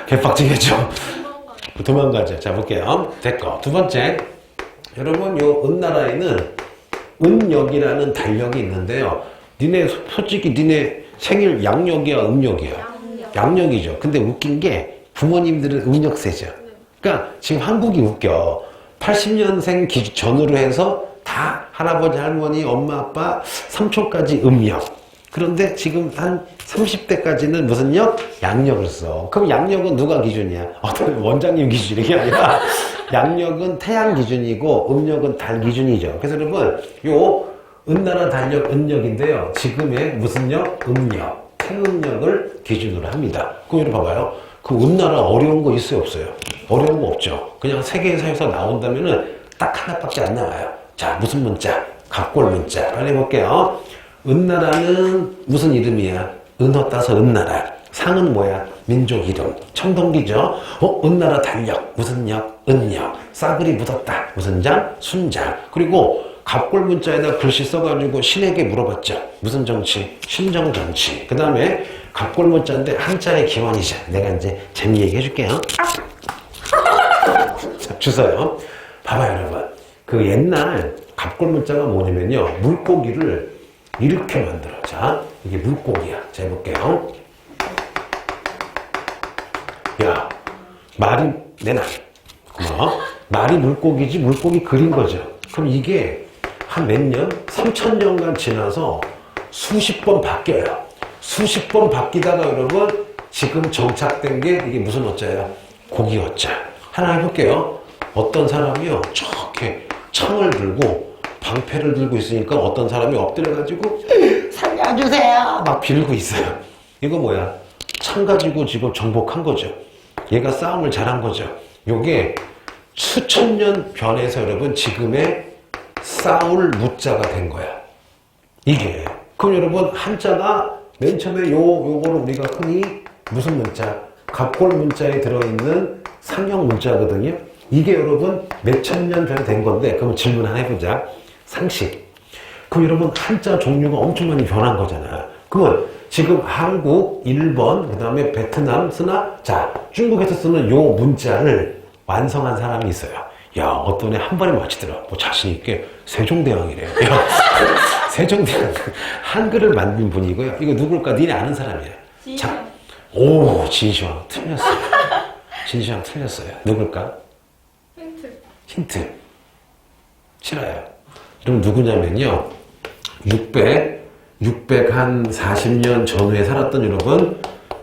Speaker 1: 개빡치겠죠? 도망가자. 자, 볼게요. 됐고. 두 번째. 여러분, 요 은나라에는 은역이라는 달력이 있는데요. 솔직히 니네 생일 양력이야, 음력이야? 양력이죠. 근데 웃긴 게 부모님들은 음력세죠. 그러니까 지금 한국이 웃겨. 80년생 전후로 해서 다 할아버지, 할머니, 엄마, 아빠, 삼촌까지 음력. 그런데 지금 한 30대까지는 무슨 역? 양력을 써. 그럼 양력은 누가 기준이야? 어떤 원장님 기준이 아니라 양력은 태양 기준이고 음력은 달 기준이죠. 그래서 여러분 요 은나라 달력 은력인데요. 지금의 무슨 역? 음력. 태음력을 기준으로 합니다. 그럼 여러분 봐봐요. 그 은나라 어려운 거 있어요 없어요? 어려운 거 없죠. 그냥 세계사에서 나온다면은 딱 하나밖에 안 나와요. 자, 무슨 문자? 갑골 문자. 빨리 해볼게요. 은나라는 무슨 이름이야? 은어 따서 은나라. 상은 뭐야? 민족 이름. 청동기죠? 은나라 달력. 무슨 역? 은역. 싸그리 묻었다. 무슨 장? 순장. 그리고 갑골 문자에다 글씨 써가지고 신에게 물어봤죠. 무슨 정치? 신정정치. 그 다음에 갑골 문자인데 한자의 기원이죠. 내가 이제 재미 얘기해 줄게요. 자, 주세요. 봐봐요, 여러분. 그 옛날 갑골 문자가 뭐냐면요. 물고기를 이렇게 만들어. 자, 이게 물고기야. 자, 해볼게요. 야, 말이 내놔. 고마워. 말이 물고기지 물고기 그린 거죠. 그럼 이게 한 몇 년? 3,000년간 지나서 수십 번 바뀌어요. 수십 번 바뀌다가 여러분 지금 정착된 게 이게 무슨 어자예요? 고기 어자. 하나 해볼게요. 어떤 사람이요. 저렇게 창을 들고 방패를 들고 있으니까 어떤 사람이 엎드려가지고 살려주세요 막 빌고 있어요. 이거 뭐야? 창 가지고 지금 정복한 거죠. 얘가 싸움을 잘한 거죠. 요게 수천 년 변해서 여러분 지금의 싸울 무자가 된 거야. 이게. 그럼 여러분 한자가 맨 처음에 요거를 우리가 흔히 무슨 문자? 갑골 문자에 들어있는 상형 문자거든요. 이게 여러분 몇천 년 전에 된 건데 그럼 질문 하나 해보자. 상식. 그럼 여러분 한자 종류가 엄청 많이 변한 거잖아. 그러면 지금 한국, 일본, 그 다음에 베트남 쓰나? 자, 중국에서 쓰는 요 문자를 완성한 사람이 있어요. 야, 어떤 애 한 번에 맞히더라. 뭐 자신있게 세종대왕이래요. 야, 세종대왕. 한글을 만든 분이고요. 이거 누굴까? 니네 아는 사람이야. 자, 오, 진시황. 틀렸어요. 진시황 틀렸어요. 누굴까? 힌트. 싫어요. 그럼 누구냐면요. 640년 전후에 살았던 여러분,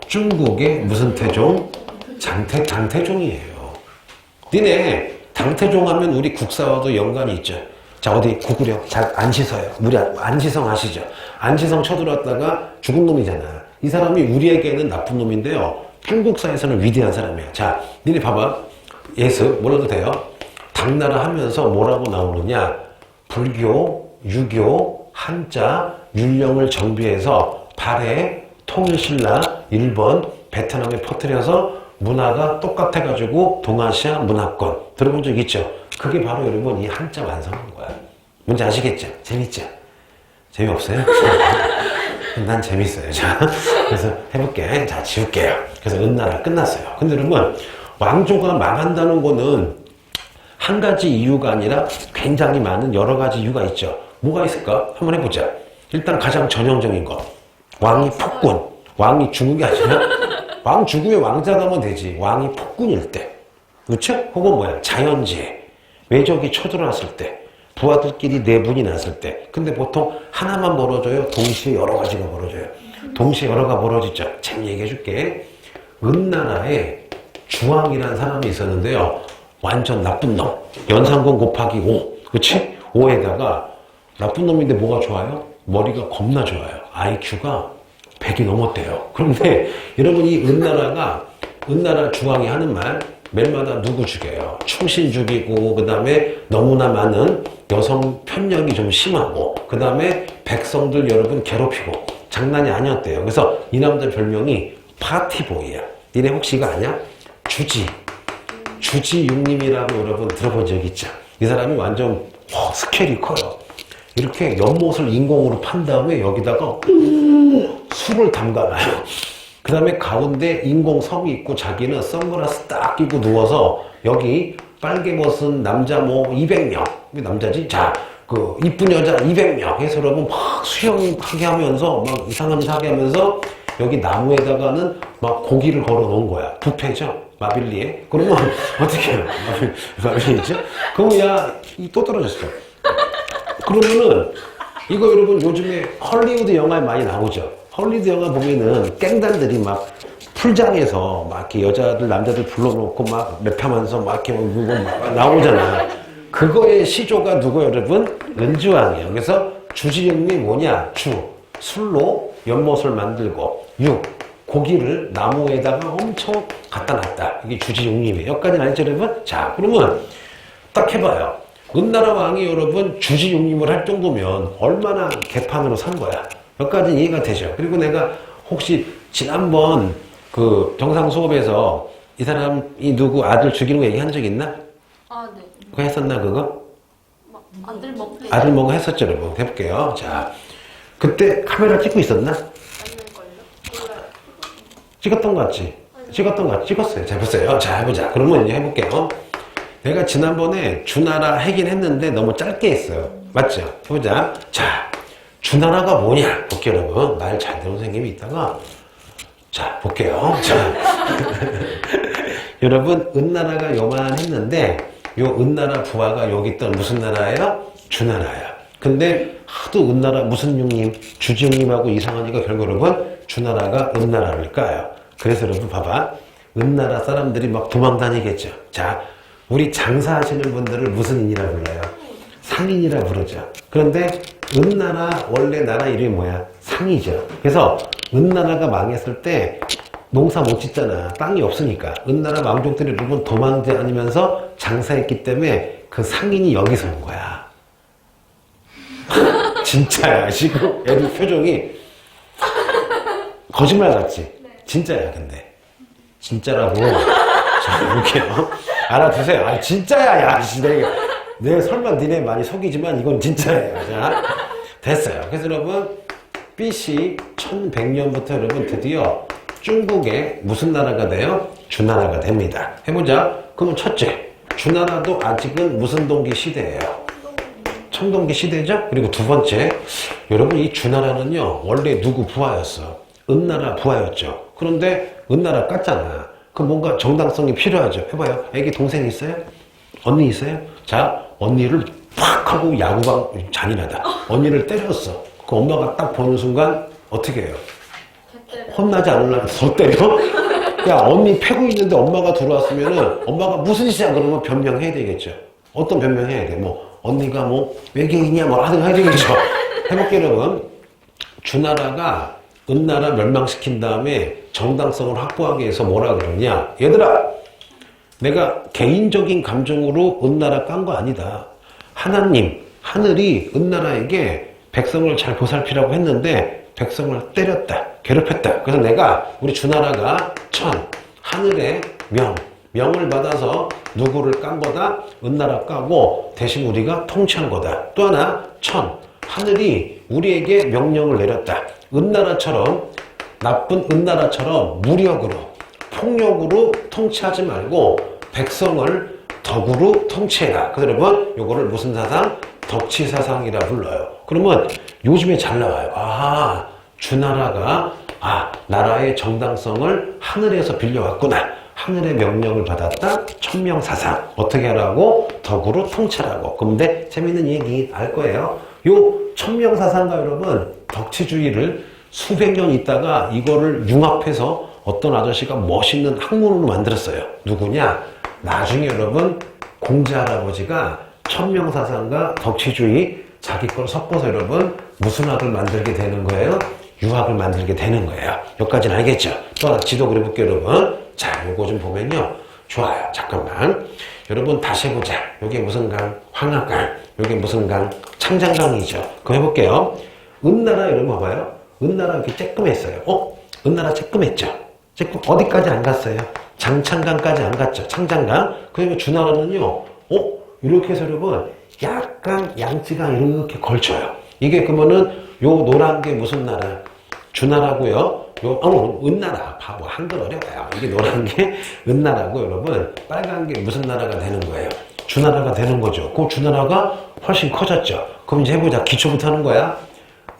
Speaker 1: 중국의 무슨 태종? 장태종이에요. 니네 장태종 하면 우리 국사와도 연관이 있죠. 자, 어디 구구려. 잘 안 씻어요. 우리 안시성 아시죠? 안시성 쳐들어왔다가 죽은 놈이잖아. 이 사람이 우리에게는 나쁜 놈인데요. 중국사에서는 위대한 사람이에요. 자, 니네 봐봐. 예수 뭐라도 돼요. 당나라 하면서 뭐라고 나오느냐. 불교, 유교, 한자, 율령을 정비해서 발해, 통일신라, 일본, 베트남에 퍼뜨려서 문화가 똑같아가지고 동아시아 문화권 들어본 적 있죠? 그게 바로 여러분 이 한자 완성한 거야. 뭔지 아시겠죠? 재밌죠? 재미없어요? 난 재밌어요. 자, 그래서 해볼게. 자, 지울게요. 그래서 은나라 끝났어요. 근데 여러분 왕조가 망한다는 거는 한 가지 이유가 아니라 굉장히 많은 여러 가지 이유가 있죠. 뭐가 있을까? 한번 해보자. 일단 가장 전형적인 거. 왕이 폭군. 왕이 죽은 게 아니라 왕 죽으면 왕자가 하면 되지. 왕이 폭군일 때. 그렇죠? 혹은 뭐야? 자연재해. 외적이 쳐들어왔을 때. 부하들끼리 내분이 났을 때. 근데 보통 하나만 벌어져요? 동시에 여러 가지가 벌어져요? 동시에 여러 가지가 벌어지죠. 재미 얘기해 줄게. 은나라에 주왕이라는 사람이 있었는데요. 완전 나쁜 놈. 연산군 곱하기 5. 그치? 5에다가 나쁜 놈인데 뭐가 좋아요? 머리가 겁나 좋아요. IQ가 100이 넘었대요. 그런데 여러분 이 은나라 주왕이 하는 말 매일마다 누구 죽여요? 충신 죽이고 그 다음에 너무나 많은 여성 편력이 좀 심하고 그 다음에 백성들 여러분 괴롭히고 장난이 아니었대요. 그래서 이 남자 별명이 파티보이야. 니네 혹시 이거 아냐? 주지육님이라고 여러분 들어본 적 있죠? 이 사람이 완전 스케일이 커요. 이렇게 연못을 인공으로 판 다음에 여기다가 술을 담가놔요. 그 다음에 가운데 인공섬이 있고 자기는 선글라스 딱 끼고 누워서 여기 빨개 벗은 남자 뭐 200명. 왜 남자지? 자, 그 이쁜 여자 200명 해서 여러분 막 수영하게 하면서 막 이상한 짓 하게 하면서 여기 나무에다가는 막 고기를 걸어 놓은 거야. 뷔페죠? 마빌리에. 그러면 어떻게 해요? 마빌리죠? 그럼 야, 또 떨어졌어. 그러면은 이거 여러분 요즘에 헐리우드 영화에 많이 나오죠. 헐리우드 영화 보면은 깽단들이 막 풀장에서 막 이렇게 여자들 남자들 불러놓고 막 랩하면서 막 이렇게 막 나오잖아. 그거의 시조가 누구 여러분? 은주왕이에요. 그래서 주지영이 뭐냐? 주 술로 연못을 만들고 육 고기를 나무에다가 엄청 갖다 놨다. 이게 주지용림이에요. 여기까지는 알죠, 여러분? 자, 그러면 딱 해봐요. 은나라 왕이 여러분 주지용림을 할 정도면 얼마나 개판으로 산 거야. 여기까지는 이해가 되죠. 그리고 내가 혹시 지난번 그 정상 수업에서 이 사람이 누구 아들 죽이는 거 얘기한 적 있나?
Speaker 2: 아, 네.
Speaker 1: 그거 했었나, 그거?
Speaker 2: 막 아들 먹게.
Speaker 1: 아들 먹어 했었죠, 여러분. 해볼게요. 자, 그때 카메라 찍고 있었나?
Speaker 2: 아닐걸요?
Speaker 1: 찍었던 것 같지? 찍었던 것 같지? 찍었어요. 자, 보세요. 자, 해보자. 그러면 이제 해볼게요. 내가 지난번에 주나라 하긴 했는데 너무 짧게 했어요. 맞죠? 해보자. 자, 주나라가 뭐냐? 볼게요, 여러분. 말 잘 들은 선생님이 있다가. 자, 볼게요. 자. 여러분, 은나라가 요만했는데, 요 은나라 부하가 여기 있던 무슨 나라예요? 주나라야. 근데 하도 은나라 무슨 용님, 주지용님하고 이상하니까 결국 여러분, 주나라가 은나라를 까요. 그래서 여러분 봐봐. 은나라 사람들이 막 도망다니겠죠. 자, 우리 장사하시는 분들을 무슨 인이라 불러요? 상인이라 부르죠. 그런데 은나라 원래 나라 이름이 뭐야? 상이죠. 그래서 은나라가 망했을 때 농사 못 짓잖아. 땅이 없으니까. 은나라 왕족들이 여러분 도망다니면서 장사했기 때문에 그 상인이 여기서 온 거야. 진짜야. 지금 애들 표정이 거짓말 같지? 진짜야, 근데. 진짜라고. 자, 볼게요. 알아두세요. 아, 진짜야, 야. 내가 설마 니네 많이 속이지만 이건 진짜예요. 자, 됐어요. 그래서 여러분, BC 1100년부터 여러분 드디어 중국의 무슨 나라가 돼요? 주나라가 됩니다. 해보자. 그러면 첫째, 주나라도 아직은 무슨 동기 시대예요? 청동기 시대죠? 그리고 두 번째, 여러분 이 주나라는요, 원래 누구 부하였어? 은나라 부하였죠. 그런데 은나라 깠잖아. 그럼 뭔가 정당성이 필요하죠. 해봐요. 애기 동생 있어요? 언니 있어요? 자, 언니를 팍 하고 야구방 잔인하다. 언니를 때렸어. 그 엄마가 딱 보는 순간 어떻게 해요? 혼나지 않으려고 더 때려? 야, 언니 패고 있는데 엄마가 들어왔으면은 엄마가 무슨 짓이야 그러면 변명해야 되겠죠. 어떤 변명해야 돼? 뭐 언니가 뭐 외계인이야 뭐 하든 해야 되겠죠. 해볼게요, 여러분. 주나라가 은나라 멸망시킨 다음에 정당성을 확보하기 위해서 뭐라 그러냐? 얘들아, 내가 개인적인 감정으로 은나라 깐 거 아니다. 하나님, 하늘이 은나라에게 백성을 잘 보살피라고 했는데 백성을 때렸다, 괴롭혔다. 그래서 내가 우리 주나라가 하늘의 명을 받아서 누구를 깐 거다? 은나라 까고 대신 우리가 통치한 거다. 또 하나, 하늘이 우리에게 명령을 내렸다. 은나라처럼, 나쁜 은나라처럼 무력으로, 폭력으로 통치하지 말고 백성을 덕으로 통치해라. 그래서 여러분, 요거를 무슨 사상? 덕치사상이라 불러요. 그러면 요즘에 잘 나와요. 아, 주나라가 나라의 정당성을 하늘에서 빌려왔구나. 하늘의 명령을 받았다. 천명사상. 어떻게 하라고? 덕으로 통치하라고. 그런데 재밌는 얘기 알 거예요. 요 천명사상과 여러분 덕치주의를 수백 년 있다가 이거를 융합해서 어떤 아저씨가 멋있는 학문으로 만들었어요. 누구냐? 나중에 여러분 공자 할아버지가 천명사상과 덕치주의 자기 걸 섞어서 여러분 무슨 학을 만들게 되는 거예요? 유학을 만들게 되는 거예요. 여기까지는 알겠죠? 또 하나 지도 그려볼게요, 여러분. 자, 요거 좀 보면요. 좋아요. 잠깐만. 여러분 다시 해보자. 요게 무슨 강? 황하강. 요게 무슨 강? 창장강이죠. 그거 해볼게요. 은나라 여러분 봐봐요. 은나라 이렇게 쬐끔했어요. 은나라 쬐끔했죠? 어디까지 안 갔어요? 장창강까지 안 갔죠. 창장강. 그리고 주나라는요. 이렇게 해서 여러분 약간 양치가 이렇게 걸쳐요. 이게 그러면은 요 노란 게 무슨 나라? 주나라고요. 은나라. 바보 한글 어려워요. 이게 노란 게 은나라고 여러분 빨간 게 무슨 나라가 되는 거예요? 주나라가 되는 거죠. 그 주나라가 훨씬 커졌죠. 그럼 이제 해보자. 기초부터 하는 거야.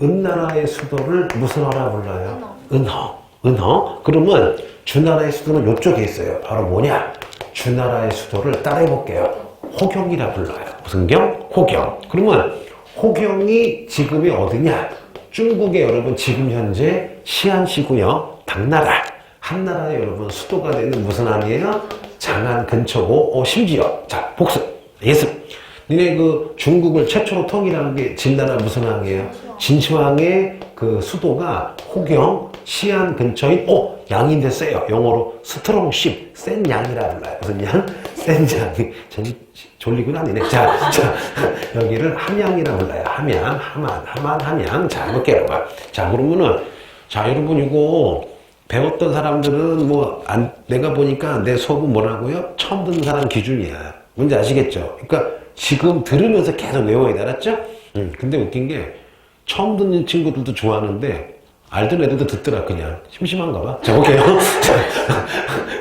Speaker 1: 은나라의 수도를 무슨 어라 불러요? 은허. 그러면 주나라의 수도는 이쪽에 있어요. 바로 뭐냐? 주나라의 수도를 따라해볼게요. 호경이라 불러요. 무슨 경? 호경. 그러면 호경이 지금이 어디냐? 중국의 여러분 지금 현재 시안시고요. 당나라. 한나라의 여러분 수도가 되는 무슨 안이에요? 장안 근처고 심지어 자 복습 예습 니네 그 중국을 최초로 통일한 게 진나라 무슨 왕이에요? 진시황의 그 수도가 호경, 시안 근처인, 양인데 세요. 영어로 스트롱십, 센 양이라 불러요. 무슨 양? 센 양. 졸리군 아니네. 자, 여기를 함양이라 불러요. 함양, 함양. 자, 해볼게요. 자, 그러면은, 자, 여러분 이거 배웠던 사람들은 내가 보니까 내 수업은 뭐라고요? 처음 듣는 사람 기준이야. 뭔지 아시겠죠? 그러니까 지금 들으면서 계속 외워야 돼. 알았죠? 근데 웃긴 게 처음 듣는 친구들도 좋아하는데 알던 애들도 듣더라. 그냥 심심한가 봐. 자, 볼게요.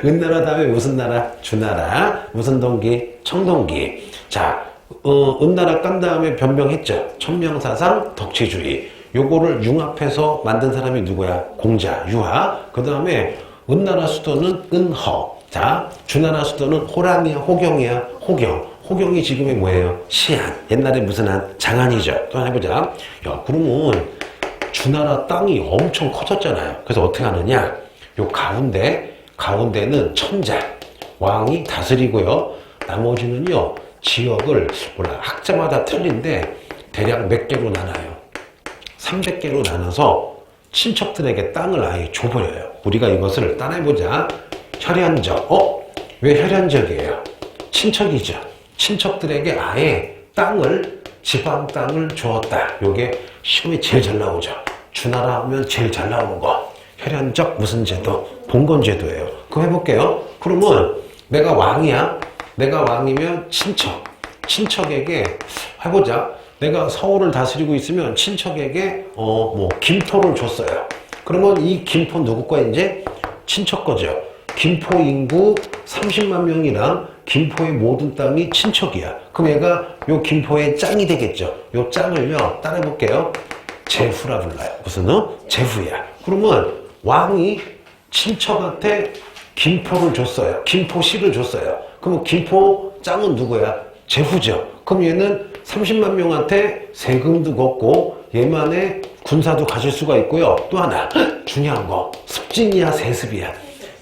Speaker 1: 은나라 다음에 무슨 나라? 주나라. 무슨 동기? 청동기. 자, 은나라 깐 다음에 변명했죠. 천명사상, 덕치주의. 요거를 융합해서 만든 사람이 누구야? 공자, 유하. 그 다음에 은나라 수도는 은허. 자, 주나라 수도는 호랑이야, 호경이야, 호경. 호경이 지금의 뭐예요? 시안. 옛날에 무슨 한? 장안이죠. 또 해보자. 야, 그러면 주나라 땅이 엄청 커졌잖아요. 그래서 어떻게 하느냐? 요 가운데는 천자. 왕이 다스리고요. 나머지는요, 지역을, 학자마다 틀린데, 대략 몇 개로 나눠요? 300개로 나눠서 친척들에게 땅을 아예 줘버려요. 우리가 이것을 따라해보자. 혈연적. 왜 혈연적이에요? 친척이죠. 친척들에게 아예 지방 땅을 주었다. 요게 시험에 제일 잘 나오죠. 주나라 하면 제일 잘 나오는 거. 혈연적 무슨 제도? 봉건제도예요. 그거 해볼게요. 그러면 내가 왕이야. 내가 왕이면 친척에게 해보자. 내가 서울을 다스리고 있으면 친척에게 김포를 줬어요. 그러면 이 김포 누구 거야 이제? 친척 거죠. 김포 인구 30만 명이랑 김포의 모든 땅이 친척이야. 그럼 얘가 요 김포의 짱이 되겠죠. 요 짱을요 따라해볼게요. 제후라 불러요. 무슨 제후야. 그러면 왕이 친척한테 김포를 줬어요. 김포시를 줬어요. 그럼 김포 짱은 누구야? 제후죠. 그럼 얘는 30만 명한테 세금도 걷고 얘만의 군사도 가질 수가 있고요. 또 하나 중요한 거 습진이야 세습이야?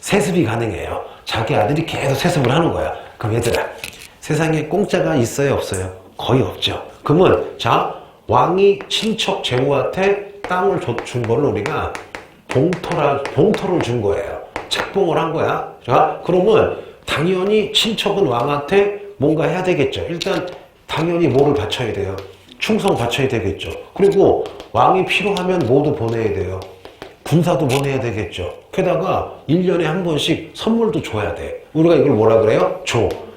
Speaker 1: 세습이 가능해요. 자기 아들이 계속 세습을 하는 거야. 그럼 얘들아 세상에 공짜가 있어요 없어요? 거의 없죠. 그러면 자 왕이 친척 제후한테 땅을 준 거를 우리가 봉토를 준 거예요. 책봉을 한 거야. 자 그러면 당연히 친척은 왕한테 뭔가 해야 되겠죠. 일단 당연히 뭐를 바쳐야 돼요? 충성 바쳐야 되겠죠. 그리고 왕이 필요하면 뭐도 보내야 돼요? 군사도 보내야 되겠죠. 게다가 1년에 한 번씩 선물도 줘야 돼. 우리가 이걸 뭐라 그래요?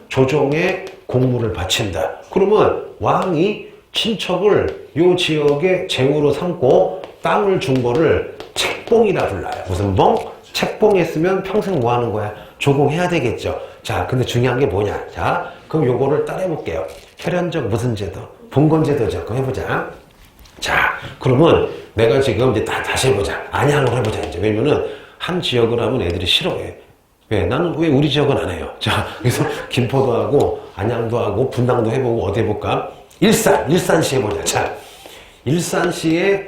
Speaker 1: 조정에 공물을 바친다. 그러면 왕이 친척을 요 지역의 제후로 삼고 땅을 준 거를 책봉이라 불러요. 무슨 봉? 책봉했으면 평생 뭐 하는 거야? 조공해야 되겠죠. 자, 근데 중요한 게 뭐냐? 자, 그럼 요거를 따라해볼게요. 혈연적 무슨 제도? 봉건제도죠. 그럼 해보자. 자, 그러면 내가 지금 이제 다시 해보자. 안양으로 해보자. 이제 왜냐면은 한 지역을 하면 애들이 싫어해. 왜? 나는 왜 우리 지역은 안 해요? 자, 그래서 김포도 하고 안양도 하고 분당도 해보고 어디 해볼까? 일산시 해보자. 자, 일산시에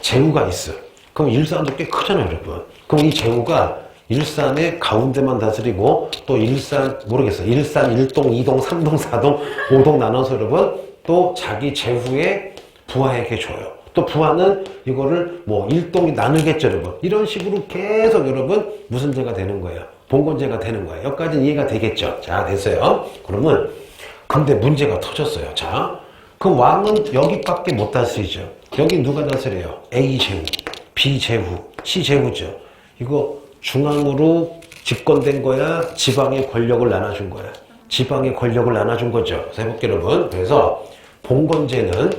Speaker 1: 제후가 있어. 그럼 일산도 꽤 크잖아요, 여러분. 그럼 이 제후가 일산의 가운데만 다스리고 또 일산 모르겠어. 일산 1동, 2동, 3동, 4동, 5동 나눠서 여러분 또 자기 제후의 부하에게 줘요. 또 부하는 이거를 뭐 1동이 나누겠죠, 여러분. 이런 식으로 계속 여러분 무슨 제가 되는 거예요? 봉건제가 되는 거예요. 여기까지는 이해가 되겠죠? 자, 됐어요. 그러면 근데 문제가 터졌어요. 자, 그 왕은 여기밖에 못 다스리죠. 여기 누가 다스려요? A 제후, B 제후, C 제후죠. 이거 중앙으로 집권된 거야? 지방의 권력을 나눠준 거야? 지방의 권력을 나눠준 거죠. 그래서 해볼게요, 여러분. 그래서 봉건제는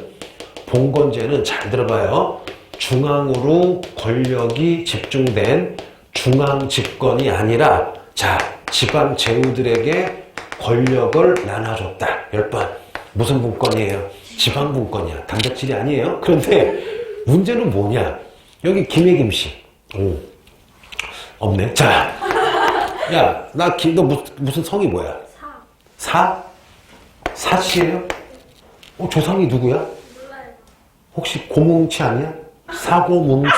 Speaker 1: 잘 들어봐요. 중앙으로 권력이 집중된 중앙 집권이 아니라 자, 지방 제후들에게 권력을 나눠줬다. 10번. 무슨 분권이에요? 지방 분권이야. 단백질이 아니에요. 그런데 문제는 뭐냐? 여기 김해김씨. 없네. 자, 야, 너 무슨 성이 뭐야? 사씨예요? 조상이 누구야?
Speaker 2: 몰라요.
Speaker 1: 혹시 고뭉치 아니야? 사고뭉치.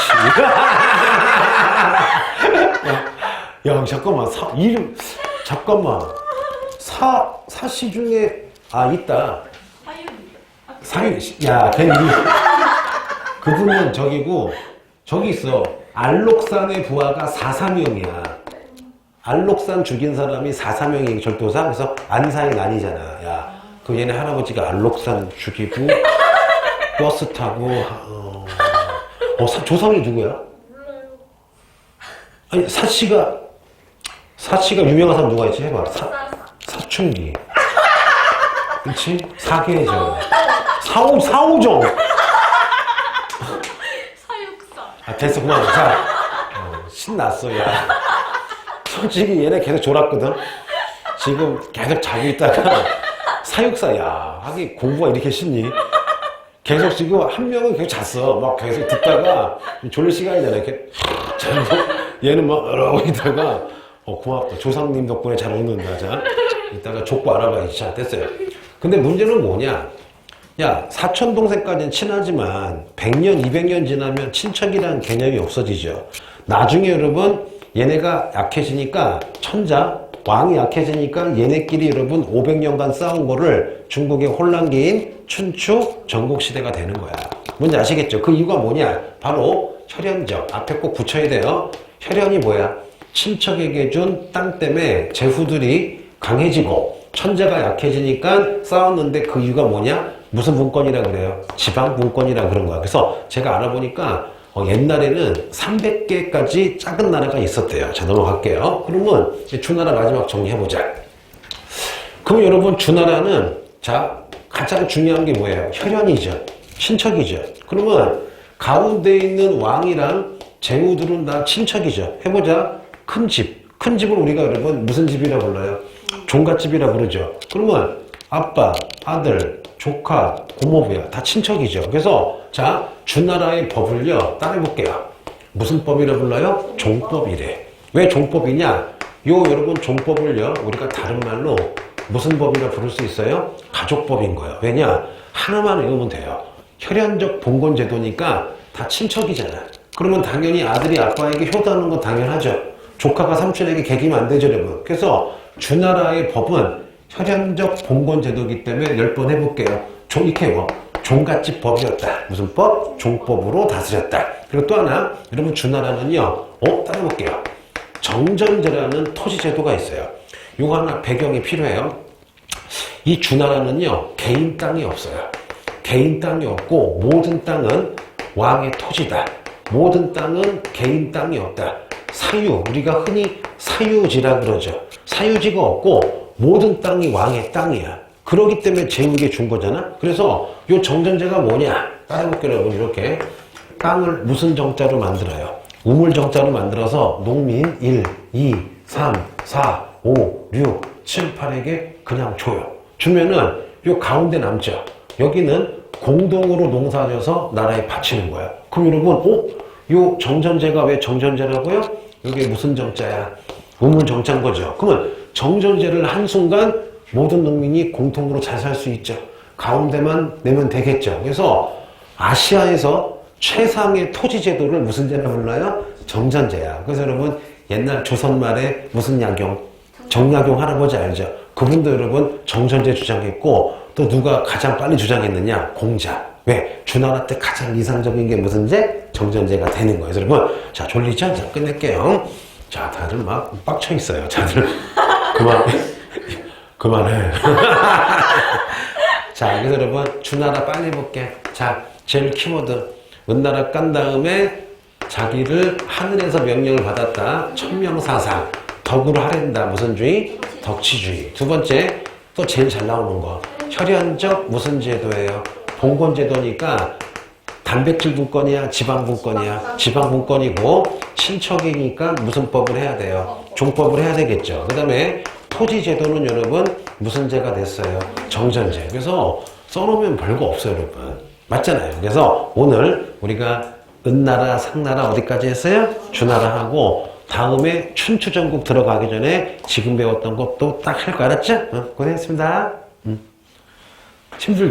Speaker 1: 야, 잠깐만. 잠깐만. 사씨 중에, 있다. 야, 걔는 그분은 저기고, 저기 있어. 알록산의 부하가 4사명이야. 알록산 죽인 사람이 4사명이 절도사? 그래서 안사의 난이잖아. 야, 그 얘네 할아버지가 알록산 죽이고, 버스 타고, 조상이 누구야?
Speaker 2: 몰라요.
Speaker 1: 아니, 사치가 유명한 사람 누가 있지? 해봐. 사춘기. 그치? 사계절. 사오정.
Speaker 2: 사육사.
Speaker 1: 아, 됐어, 그만. 자, 신났어, 야. 솔직히 얘네 계속 졸았거든? 지금 계속 자고 있다가, 사육사, 야, 하긴 공부가 이렇게 쉽니? 계속 지금 한 명은 계속 잤어. 막 계속 듣다가, 졸릴 시간이잖아. 이렇게 자고, 얘는 막, 이러고 있다가, 고맙다. 조상님 덕분에 잘 웃는다. 자, 이따가 족보 알아봐야지. 자, 됐어요. 근데 문제는 뭐냐? 야, 사촌 동생까지는 친하지만 100년, 200년 지나면 친척이라는 개념이 없어지죠. 나중에 여러분 얘네가 약해지니까 천자, 왕이 약해지니까 얘네끼리 여러분 500년간 싸운 거를 중국의 혼란기인 춘추 전국시대가 되는 거야. 뭔지 아시겠죠? 그 이유가 뭐냐? 바로 혈연적. 앞에 꼭 붙여야 돼요. 혈연이 뭐야? 친척에게 준 땅 때문에 제후들이 강해지고 천자가 약해지니까 싸웠는데 그 이유가 뭐냐? 무슨 분권이라 그래요? 지방 분권이라 그런 거야. 그래서 제가 알아보니까 옛날에는 300개까지 작은 나라가 있었대요. 자, 넘어갈게요. 그러면 이제 주나라 마지막 정리해보자. 그럼 여러분 주나라는 자 가장 중요한 게 뭐예요? 혈연이죠. 친척이죠. 그러면 가운데 있는 왕이랑 제후들은 다 친척이죠. 해보자. 큰 집. 큰 집을 우리가 여러분 무슨 집이라 불러요? 종갓집이라 부르죠. 그러면 아빠, 아들, 조카, 고모부야. 다 친척이죠. 그래서 자 주나라의 법을요 따라해볼게요. 무슨 법이라 불러요? 종법이래. 왜 종법이냐? 요 여러분 종법을요 우리가 다른 말로 무슨 법이라 부를 수 있어요? 가족법인 거예요. 왜냐? 하나만 외우면 돼요. 혈연적 봉건제도니까 다 친척이잖아. 그러면 당연히 아들이 아빠에게 효도하는 건 당연하죠. 조카가 삼촌에게 개기면 안 되죠, 여러분. 그래서 주나라의 법은 혈연적 봉건제도이기 때문에 10번 해볼게요. 이렇게 뭐 종갓집 법이었다. 무슨 법? 종법으로 다스렸다. 그리고 또 하나, 여러분 주나라는요, 따라해볼게요. 정전제라는 토지제도가 있어요. 요거 하나 배경이 필요해요. 이 주나라는요, 개인 땅이 없어요. 개인 땅이 없고 모든 땅은 왕의 토지다. 모든 땅은 개인 땅이 없다. 사유, 우리가 흔히 사유지라 그러죠. 사유지가 없고 모든 땅이 왕의 땅이야. 그러기 때문에 제후에게 준 거잖아. 그래서 요 정전제가 뭐냐? 따라해볼게요, 여러분. 이렇게 땅을 무슨 정자로 만들어요? 우물 정자로 만들어서 농민 1, 2, 3, 4, 5, 6, 7, 8에게 그냥 줘요. 주면은 요 가운데 남죠. 여기는 공동으로 농사져서 나라에 바치는 거야. 그럼 여러분, 요 정전제가 왜 정전제라고요? 이게 무슨 정자야? 우물 정자인 거죠. 그러면 정전제를 한순간 모든 농민이 공통으로 잘 살 수 있죠. 가운데만 내면 되겠죠. 그래서 아시아에서 최상의 토지제도를 무슨 제라 불러요? 정전제야. 그래서 여러분 옛날 조선 말에 무슨 야경? 정약용 할아버지 알죠? 그분도 여러분 정전제 주장했고 또 누가 가장 빨리 주장했느냐? 공자. 왜? 주나라 때 가장 이상적인 게 무슨 제? 정전제가 되는 거예요. 여러분 자 졸리죠? 자 끝낼게요. 자 다들 막 빡쳐 있어요. 다들 그만해. 자 그래서 여러분 주나라 빨리 해볼게. 자 제일 키워드 은나라 깐 다음에 자기를 하늘에서 명령을 받았다. 천명사상. 덕으로 하랜다. 무슨 주의? 덕치주의. 두 번째 또 제일 잘 나오는 거. 혈연적 무슨 제도예요? 봉건제도니까 단백질 분권이야? 지방 분권이야? 지방 분권이고 친척이니까 무슨 법을 해야 돼요? 종법을 해야 되겠죠. 그 다음에 토지제도는 여러분 무슨 제가 됐어요? 정전제. 그래서 써놓으면 별거 없어요, 여러분. 맞잖아요. 그래서 오늘 우리가 은나라, 상나라 어디까지 했어요? 주나라 하고 다음에 춘추전국 들어가기 전에 지금 배웠던 것도 딱 할 거 알았죠? 고생했습니다. 힘들